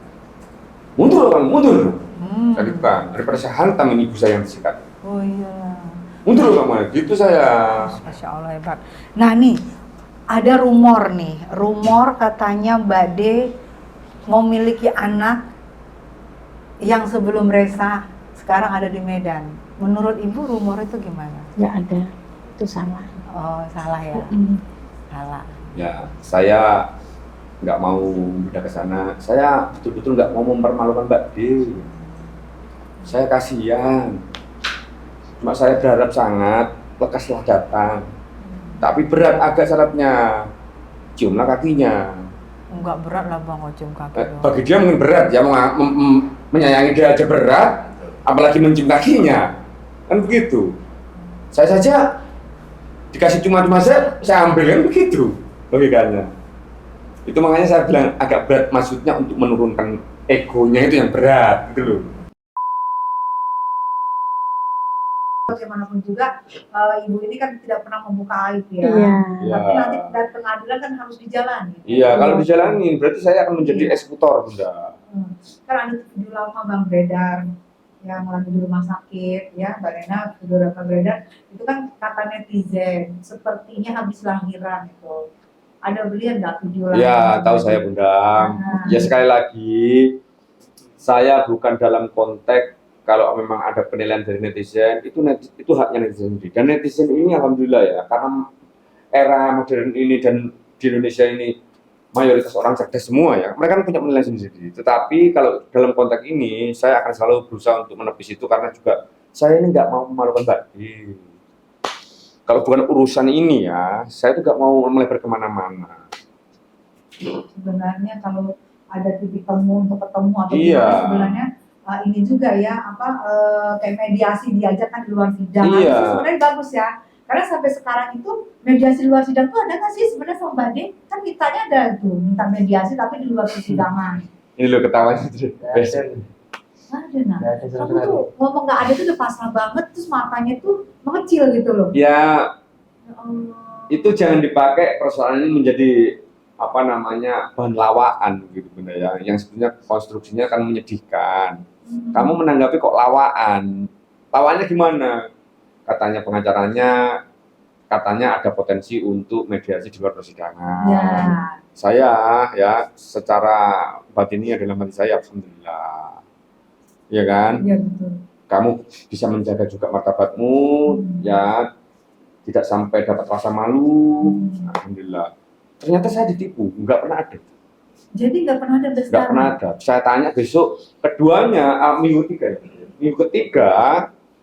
Mundur kan, mundur. Jadi kan, daripada saya hantam ini ibu saya yang disikat. Oh iya. Mundur kamu, gitu saya. Masya Allah hebat. Nah nih, ada rumor katanya Mbak D mau memiliki anak yang sebelum Reza sekarang ada di Medan. Menurut Ibu rumor itu gimana? nggak ada, itu salah. Oh salah ya, Mm. salah. Ya, saya nggak mau pindah ke sana. Saya betul-betul nggak mau mempermalukan Mbak D. Saya kasihan. Cuma saya berharap sangat lekaslah datang. Tapi berat agak syaratnya. Ciumlah kakinya. Enggak berat lah Bang Ojum kaki doang. Bagi dia mungkin berat ya, menyayangi dia aja berat, apalagi mencium kakinya. Kan begitu. Saya saja dikasih cuma-cuma saya ambil kan begitu logikanya. Itu makanya saya bilang agak berat, maksudnya untuk menurunkan egonya itu yang berat gitu loh. Bagaimanapun juga ibu ini kan tidak pernah membuka aib ya. Iya. Iya. Tapi nanti dari pengadilan kan harus dijalani. Iya, kalau dijalanin berarti saya akan menjadi eksekutor, Bunda. Kan ada video lama Bang beredar yang lagi di rumah sakit ya Mbak Nena, video lama beredar itu kan kata netizen sepertinya habis lahiran itu. Ada beliau nggak video lama? Ya, tahu saya Bunda. Nah. Ya sekali lagi, saya bukan dalam konteks kalau memang ada penilaian dari netizen, itu haknya netizen sendiri. Dan netizen ini alhamdulillah ya, karena era modern ini dan di Indonesia ini mayoritas orang cerdas semua ya, mereka kan punya penilaian sendiri. Tetapi kalau dalam konteks ini, saya akan selalu berusaha untuk menepis itu karena juga saya ini nggak mau memalukan Mbak D. Kalau bukan urusan ini ya, saya tuh nggak mau melebar kemana-mana. Sebenarnya kalau ada titik temu untuk ketemu atau Iya. gimana, sebenarnya ini juga ya kayak mediasi diajakkan di luar sidang. Iya. Itu sebenarnya bagus ya. Karena sampai sekarang itu mediasi luar sidang tuh ada nggak sih sebenarnya sama Mbak D? Kan mintanya ada tuh, minta mediasi tapi di luar persidangan. Ini loh ketawanya tuh. Ada nah. Nggak ada sama Kamu sekali. tuh ngomong nggak ada tuh udah pasrah banget, terus matanya tuh mengecil gitu loh. Ya, Ya Allah. itu jangan dipakai persoalan ini menjadi bahan lawaan gitu Bunda ya, yang sebenarnya konstruksinya kan menyedihkan. Kamu menanggapi kok lawaan? Lawaannya gimana? Katanya pengacaranya katanya ada potensi untuk mediasi di luar persidangan. Ya. Saya ya secara batinnya dalam hati saya alhamdulillah. Ya kan? Iya betul. Kamu bisa menjaga juga martabatmu, ya tidak sampai dapat rasa malu. Alhamdulillah. Ternyata saya ditipu, nggak pernah ada. Jadi nggak pernah ada Nggak besar. pernah ada. Saya tanya besok, keduanya minggu ketiga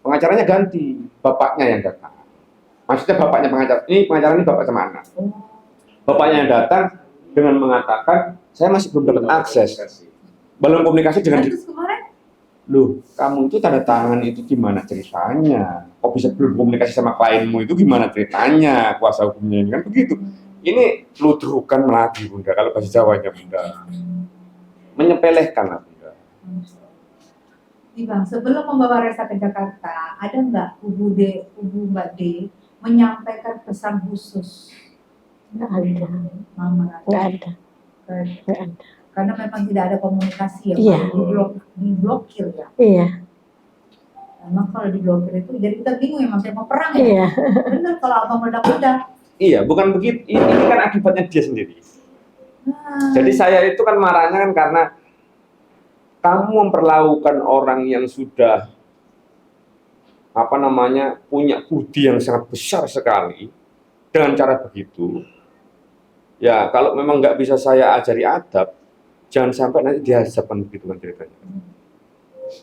pengacaranya ganti, bapaknya yang datang. Maksudnya bapaknya pengacara, ini bapak sama anak. Bapaknya yang datang dengan mengatakan, saya masih belum dapat akses. Belum komunikasi dengan Terus kemarin loh, kamu itu tanda tangan itu gimana ceritanya? Kok bisa belum komunikasi sama klienmu itu gimana ceritanya? Kuasa hukumnya ini kan begitu. Ini ludrukan lagi Bunda, kalau bahasa Jawanya Bunda. Menyepelekan lah Bunda. nih Bang, sebelum membawa Resa ke Jakarta, ada nggak Ibu Mbak D menyampaikan pesan khusus? Nggak ada, Mama, nggak ada, Kan- nggak ada. karena memang tidak ada komunikasi ya, Iya. Bang? Diblokir ya. Iya, Emang kalau diblokir itu jadi kita bingung ya, maksudnya mau perang ya. iya. Bener kalau abang meledak-ledak. Iya, bukan begitu. Ini kan akibatnya dia sendiri. Nah, Jadi saya itu kan marahnya kan karena kamu memperlakukan orang yang sudah punya budi yang sangat besar sekali dengan cara begitu. Ya kalau memang nggak bisa saya ajari adab, jangan sampai nanti dihadapkan begitu kan ceritanya.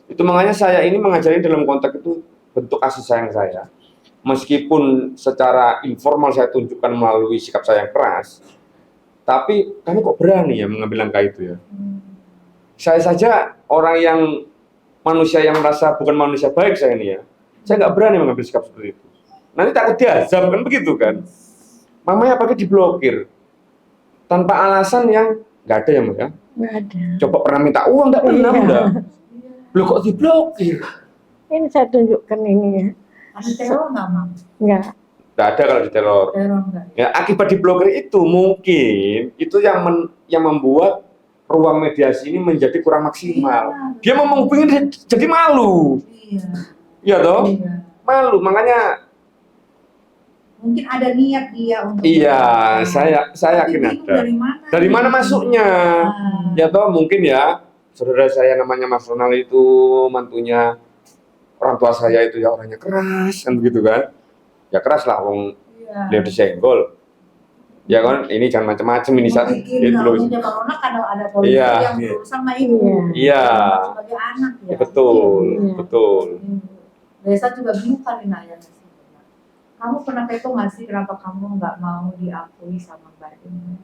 Itu makanya saya ini mengajari dalam konteks itu bentuk kasih sayang saya. Meskipun secara informal saya tunjukkan melalui sikap saya yang keras, tapi kamu kok berani ya mengambil langkah itu ya? Saya saja orang yang manusia yang merasa bukan manusia baik saya ini ya, saya nggak berani mengambil sikap seperti itu. Nanti takut diazab kan begitu kan? Mamanya pakai diblokir tanpa alasan yang nggak ada ya Mas ya? Nggak ada. Coba pernah minta uang nggak pernah Iya. Bunda. Loh kok diblokir? Ini saya tunjukkan ini ya. ada teror nggak, Mam? Nggak. Nggak ada kalau diteror. Teror nggak? Ya akibat diblokir itu mungkin itu yang membuat ruang mediasi ini menjadi kurang maksimal. Iya. Dia mau menghubungi jadi malu, Iya. iya toh? Iya. Malu, makanya Mungkin ada niat dia untuk iya bertahan. saya Tapi yakin bingung ada. Dari mana masuknya? Ah. Ya toh mungkin ya saudara saya namanya Mas Ronald itu mantunya orang tua saya itu ya orangnya keras kan begitu kan? Ya keras lah, wong Iya. dia disenggol. Ya kan, ini jangan macam-macam ini saat Mungkin itu loh. ngomongnya Bang Ronald karena ada polisi Iya. yang berurusan sama ibu. Iya. Iya. Sebagai anak ya. Ya, betul, Iya. betul. Desa juga bingung kali nanya. Kamu pernah kepo nggak sih kenapa kamu nggak mau diakui sama Mbak ini?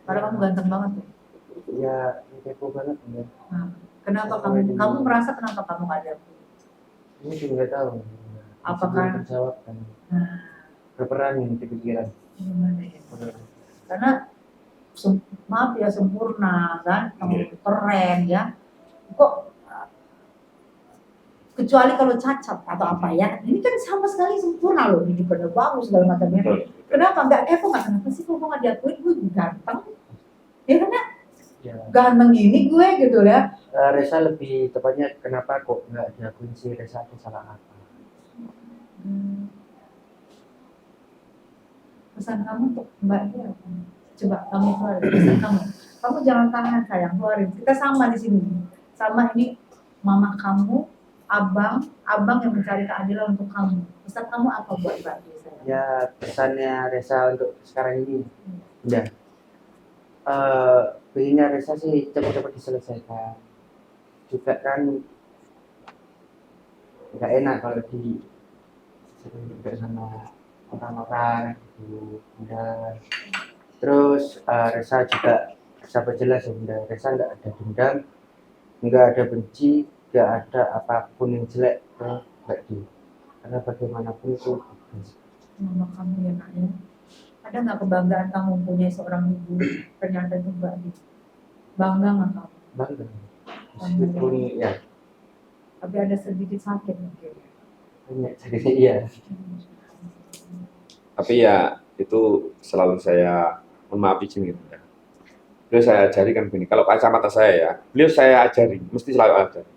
Padahal kamu ganteng banget tuh. Ya kepo banget ya. Nah, kenapa kamu merasa kenapa kamu nggak diakui? Ini juga nggak tahu. Apakah- Masih belum terjawab kan? Nah, Berperan yang di pikiran. gimana ya? Karena maaf ya sempurna ganteng keren ya kok kecuali kalau cacat atau apa ya ini kan sama sekali sempurna loh ini pada bagus segala macamnya kenapa nggak kepo nggak kenapa sih kok nggak diakuin gue ganteng ya karena Ya. ganteng gini gue gitu ya. Resa lebih tepatnya kenapa kok nggak diakuin si Resa itu salah apa? Pesan kamu untuk Mbak dia apa? Coba kamu keluarin pesan kamu jangan tahan sayang keluarin kita sama di sini sama ini mama kamu abang yang mencari keadilan untuk kamu pesan kamu apa buat Mbak dia sayang? Ya pesannya Resa untuk sekarang ini udah pengennya Resa sih cepat-cepat diselesaikan juga kan nggak enak kalau di sering juga sama orang-orang gitu udah terus Resa juga Resa perjelas ya udah Resa nggak ada dendam nggak ada benci nggak ada apapun yang jelek ke Mbak Di karena bagaimanapun itu Mama kamu ya nak ya. Ada nggak kebanggaan kamu punya seorang ibu ternyata itu Mbak Di? Bangga nggak kamu? bangga meskipun ya Tapi ada sedikit sakit mungkin. banyak jadi iya Tapi ya itu selalu saya mohon maaf izin gitu ya. Beliau saya ajari kan begini, kalau kacamata saya ya, beliau saya ajari, mesti selalu ajari.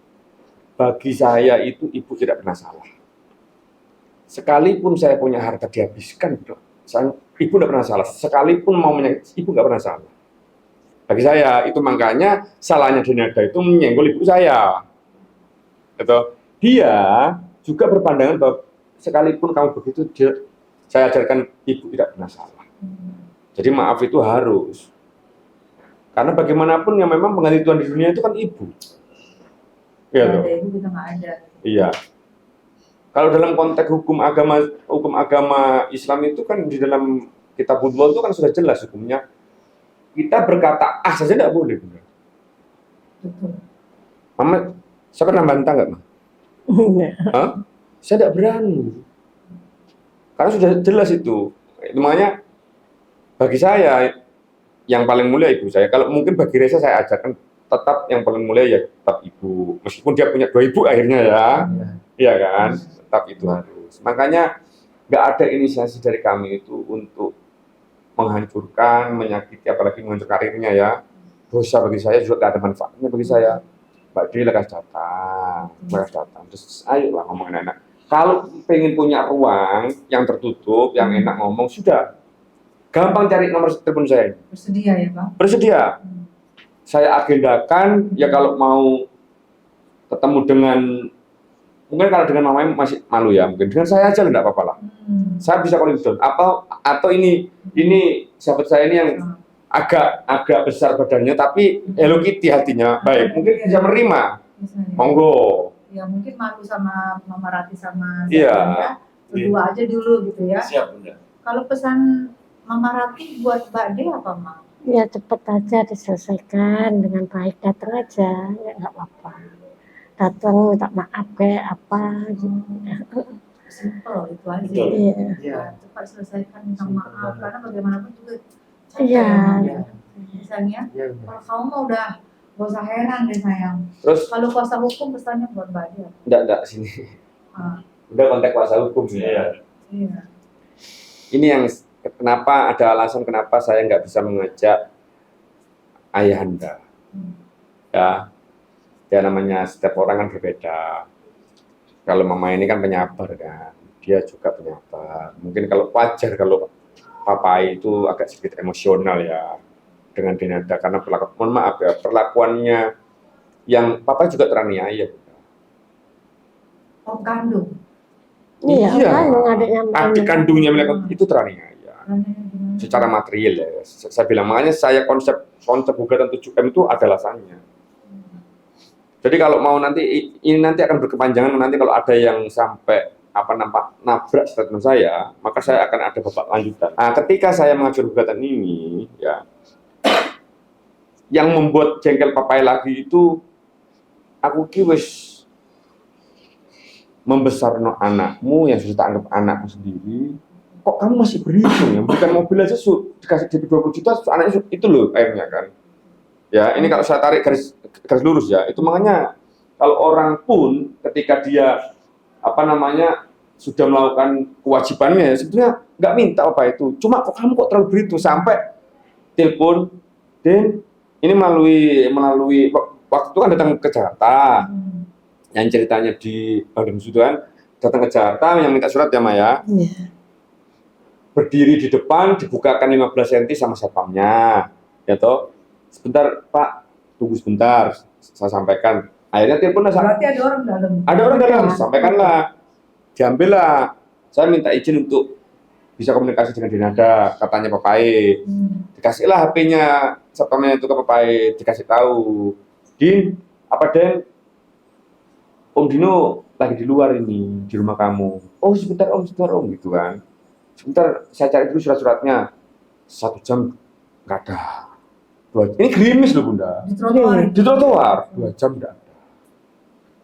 Bagi saya itu ibu tidak pernah salah. sekalipun saya punya harta dihabiskan, ibu tidak pernah salah. Sekalipun mau menyakiti, ibu nggak pernah salah. Bagi saya, itu makanya salahnya Dinada itu menyenggol ibu saya. Gitu. Dia juga berpandangan bahwa sekalipun kamu begitu, saya ajarkan ibu tidak pernah salah. Jadi maaf itu harus. Karena bagaimanapun yang memang pengganti Tuhan di dunia itu kan ibu. Iya toh? Ada ibu kita nggak ada. Iya. Kalau dalam konteks hukum agama Islam itu kan di dalam Kitabullah itu kan sudah jelas hukumnya. Kita berkata saja tidak boleh. Betul. Mama, saya pernah bantah nggak, Ma? Hah? Saya tidak berani. Karena sudah jelas itu. Itu makanya bagi saya yang paling mulia ibu saya. Kalau mungkin bagi Reza saya ajarkan tetap yang paling mulia ya tetap ibu. Meskipun dia punya 2 ibu akhirnya ya. Iya kan? Tetap itu harus. Makanya nggak ada inisiasi dari kami itu untuk menghancurkan, menyakiti, apalagi menghancurkan karirnya ya. Dosa bagi saya juga nggak ada manfaatnya bagi saya. Mbak Dwi lekas datang. Terus ayolah ngomongin enak. Kalau pengen punya ruang yang tertutup, yang enak ngomong, sudah. Gampang cari nomor telepon saya. Bersedia ya Bang? Bersedia. Saya agendakan, ya kalau mau ketemu dengan, mungkin kalau dengan mamanya masih malu ya, mungkin dengan saya aja enggak apa-apa lah. Saya bisa koordinasi. Atau ini sahabat saya ini yang agak besar badannya, tapi Hello Kitty hatinya baik, mungkin bisa menerima. Misalnya. Monggo. Ya mungkin malu sama Mama Rati sama Iya. ya. Berdua aja dulu gitu ya. Siap, Bunda. Kalau pesan Mama Rati buat Mbak De apa, Ma? Ya cepet aja diselesaikan dengan baik, datang aja, ya nggak apa-apa. Datang minta maaf kayak apa gitu. Simple itu aja. Betul. Iya. Ya, cepat selesaikan minta maaf karena bagaimanapun juga capek Iya. ya, misalnya Iya. kalau kamu mah udah gak usah heran deh sayang. Terus Kalau kuasa hukum pesannya buat Mbak De. enggak sini. Ah, Udah konteks kuasa hukum ya. iya. Ini yang kenapa ada alasan kenapa saya nggak bisa mengajak ayahanda. Ya namanya setiap orang kan berbeda. Kalau mama ini kan penyabar kan, dia juga penyabar. Mungkin kalau wajar kalau papa itu agak sedikit emosional ya dengan Dinada karena mohon maaf ya, perlakuannya yang papa juga teraniaya. Om kandung. Iya, kandung adiknya adik kandungnya mereka itu teraniaya Gimana? secara material ya. Saya bilang makanya saya konsep gugatan 7M itu ada alasannya. Jadi kalau mau nanti ini nanti akan berkepanjangan, nanti kalau ada yang sampai nabrak statement saya, maka saya akan ada babak lanjutan. Nah, ketika saya mengajukan gugatan ini, ya, yang membuat jengkel papai lagi itu aku wis membesarno anakmu yang sudah tak anggap anakmu sendiri. Kok kamu masih berhitung ya? Bukan mobil aja dikasih DP 20 juta, anaknya itu loh akhirnya kan. Ya, ini kalau saya tarik garis lurus ya, itu makanya kalau orang pun ketika dia sudah melakukan kewajibannya, sebetulnya nggak minta apa itu. Cuma kok kamu kok terlalu berhitung sampai telepon, dan ini melalui waktu itu kan datang ke Jakarta, yang ceritanya di Bandung Sudan, datang ke Jakarta yang minta surat ya Maya. Iya. Berdiri di depan, dibukakan 15 cm sama satpamnya, ya toh. Sebentar Pak, tunggu sebentar, saya sampaikan. Akhirnya telepon Berarti ada orang dalam. ada orang dalam, sampaikanlah, diambillah. Saya minta izin untuk bisa komunikasi dengan Dinada, katanya Papai. Dikasihlah HP-nya satpamnya itu ke Papai, dikasih tahu, Din, Den? Om Dino lagi di luar ini, di rumah kamu. Oh sebentar om, gitu kan. Sebentar, saya cari dulu surat-suratnya. 1 jam nggak ada. Ini gerimis loh Bunda. Di trotoar. Di trotoar 2 jam nggak ada.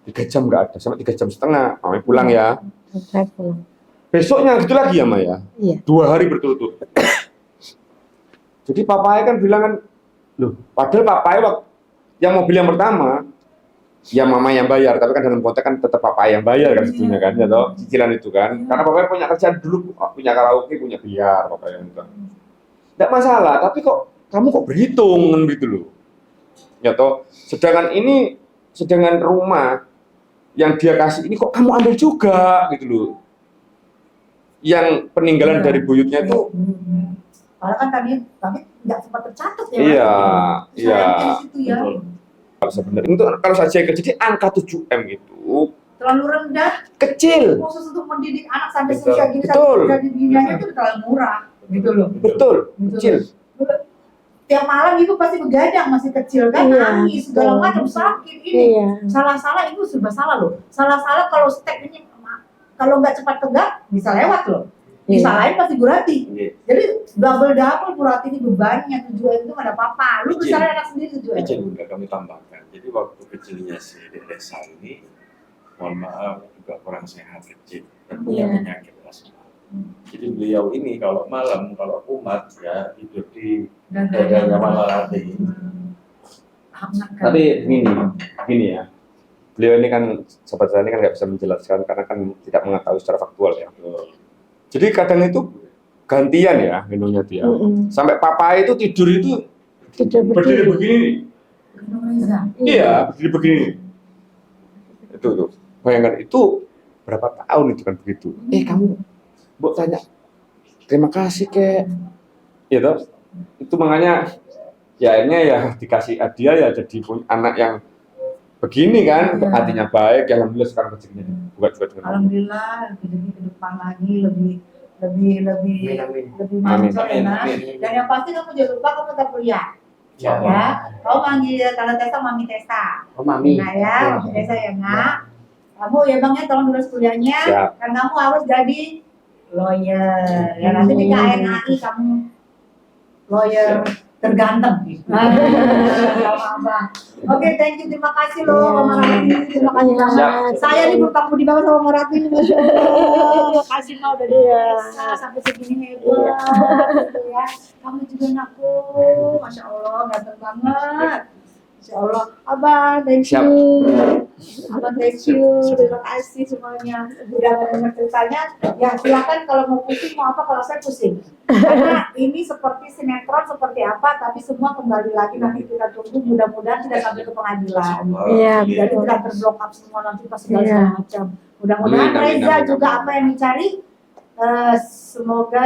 3 jam nggak ada, sampai 3 jam setengah. Mama pulang ya. Saya pulang. Besoknya gitu lagi ya Maya. Iya. 2 hari berturut-turut. Jadi Papai kan bilang kan, loh, padahal Papai yang mobil yang pertama, ya mama yang bayar, tapi kan dalam konteks kan tetap Papai yang bayar kan sebetulnya kan, ya toh, cicilan itu kan. Karena Papai punya kerjaan dulu, punya karaoke, punya biar, Papai yang itu. Tidak masalah, tapi kok kamu kok berhitung kan gitu loh. Ya toh, sedangkan rumah yang dia kasih ini kok kamu ambil juga gitu loh. yang peninggalan Iya. dari buyutnya itu Padahal kan kami nggak sempat tercatat ya. iya, Mas. iya. Sayangnya di situ ya. Betul. Kalau sebenarnya itu kalau saya cek, jadi angka 7M itu Terlalu rendah kecil. khusus untuk mendidik anak sampai Betul. usia gini Betul. sampai di dunianya itu terlalu murah gitu loh. Betul, Gitu kecil. loh. Tiap malam ibu pasti begadang masih kecil kan, Iya, nangis segala betul. macam sakit ini. Iya. Salah-salah ibu serba salah loh. Salah-salah kalau step ini kalau nggak cepat tegak bisa lewat loh. Iya. Disalahin pasti Bu Rati. Iya. Jadi double Bu Rati ini bebannya 7M itu nggak ada apa-apa. Lu Izin. besar anak sendiri 7M. Izin juga kami tambahkan. Jadi waktu kecilnya si Dek Resa ini, mohon maaf juga kurang sehat kecil dan punya Iya. penyakit asma. Jadi beliau ini kalau malam kalau kumat ya tidur di dadanya Malarati. Hangat kan? Tapi gini ya. Beliau ini kan, sobat saya ini kan nggak bisa menjelaskan karena kan tidak mengetahui secara faktual ya. Jadi kadang itu gantian ya minumnya dia. Sampai papa itu tidur itu Tidur berdiri berdiri. begini. Gendong Reza. Iya, berdiri begini. Itu tuh. Bayangkan itu berapa tahun itu kan begitu. Kamu Mbok tanya terima kasih kek. Ya toh. Itu makanya ya akhirnya ya dikasih hadiah ya jadi punya anak yang begini kan, Iya. hatinya baik, yang alhamdulillah sekarang rezekinya dibuka juga dengan Allah. Alhamdulillah rezeki ke depan lagi lebih Amin, amin. lebih Amin. mantap ya nak. Amin. Dan yang pasti kamu jangan lupa kamu tetap kuliah. Ya. Ya, kamu manggil Tante Tessa Mami Tessa. Oh, Mami. Nah ya, Mami Tessa ya nak. Kamu ya bang ya tolong lulus kuliahnya. Siap. Kan kamu harus jadi lawyer. Ya nanti di KNAI kamu lawyer terganteng. Sama abang. Oke, thank you, terima kasih loh Mama Rati, terima kasih banget. Siap. Saya nih bertemu di bawah sama Mama Rati. Terima kasih mau udah di Iya. desa sampai segini hebat gitu ya. Kamu juga nakku, masya Allah ganteng banget. Masya Allah, abang, thank Siap. you. Abang, thank you, terima kasih semuanya. Udah mendengar ceritanya, ya silakan kalau mau pusing mau apa, kalau saya pusing. Karena ini seperti sinetron seperti apa, tapi semua kembali lagi nanti kita tunggu, mudah-mudahan tidak sampai ke pengadilan. Iya, Jadi betul. tidak terblok up semua nanti pas segala Iya. macam. Mudah-mudahan Amin, amin, Reza amin, juga amin. apa yang dicari, semoga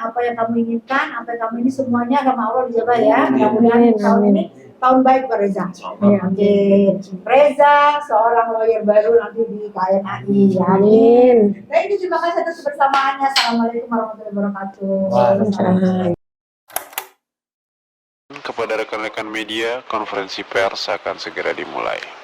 apa yang kamu inginkan, apa yang kamu ini semuanya sama Allah dijaga ya. Amin. Mudah-mudahan Amin, tahun amin. ini tahun baik Pak Reza. Iya. Oke, Reza seorang lawyer baru nanti di KNAI. Ya. Amin. Thank you, terima kasih atas kebersamaannya. Assalamualaikum warahmatullahi wabarakatuh. Waalaikumsalam. Kepada rekan-rekan media, konferensi pers akan segera dimulai.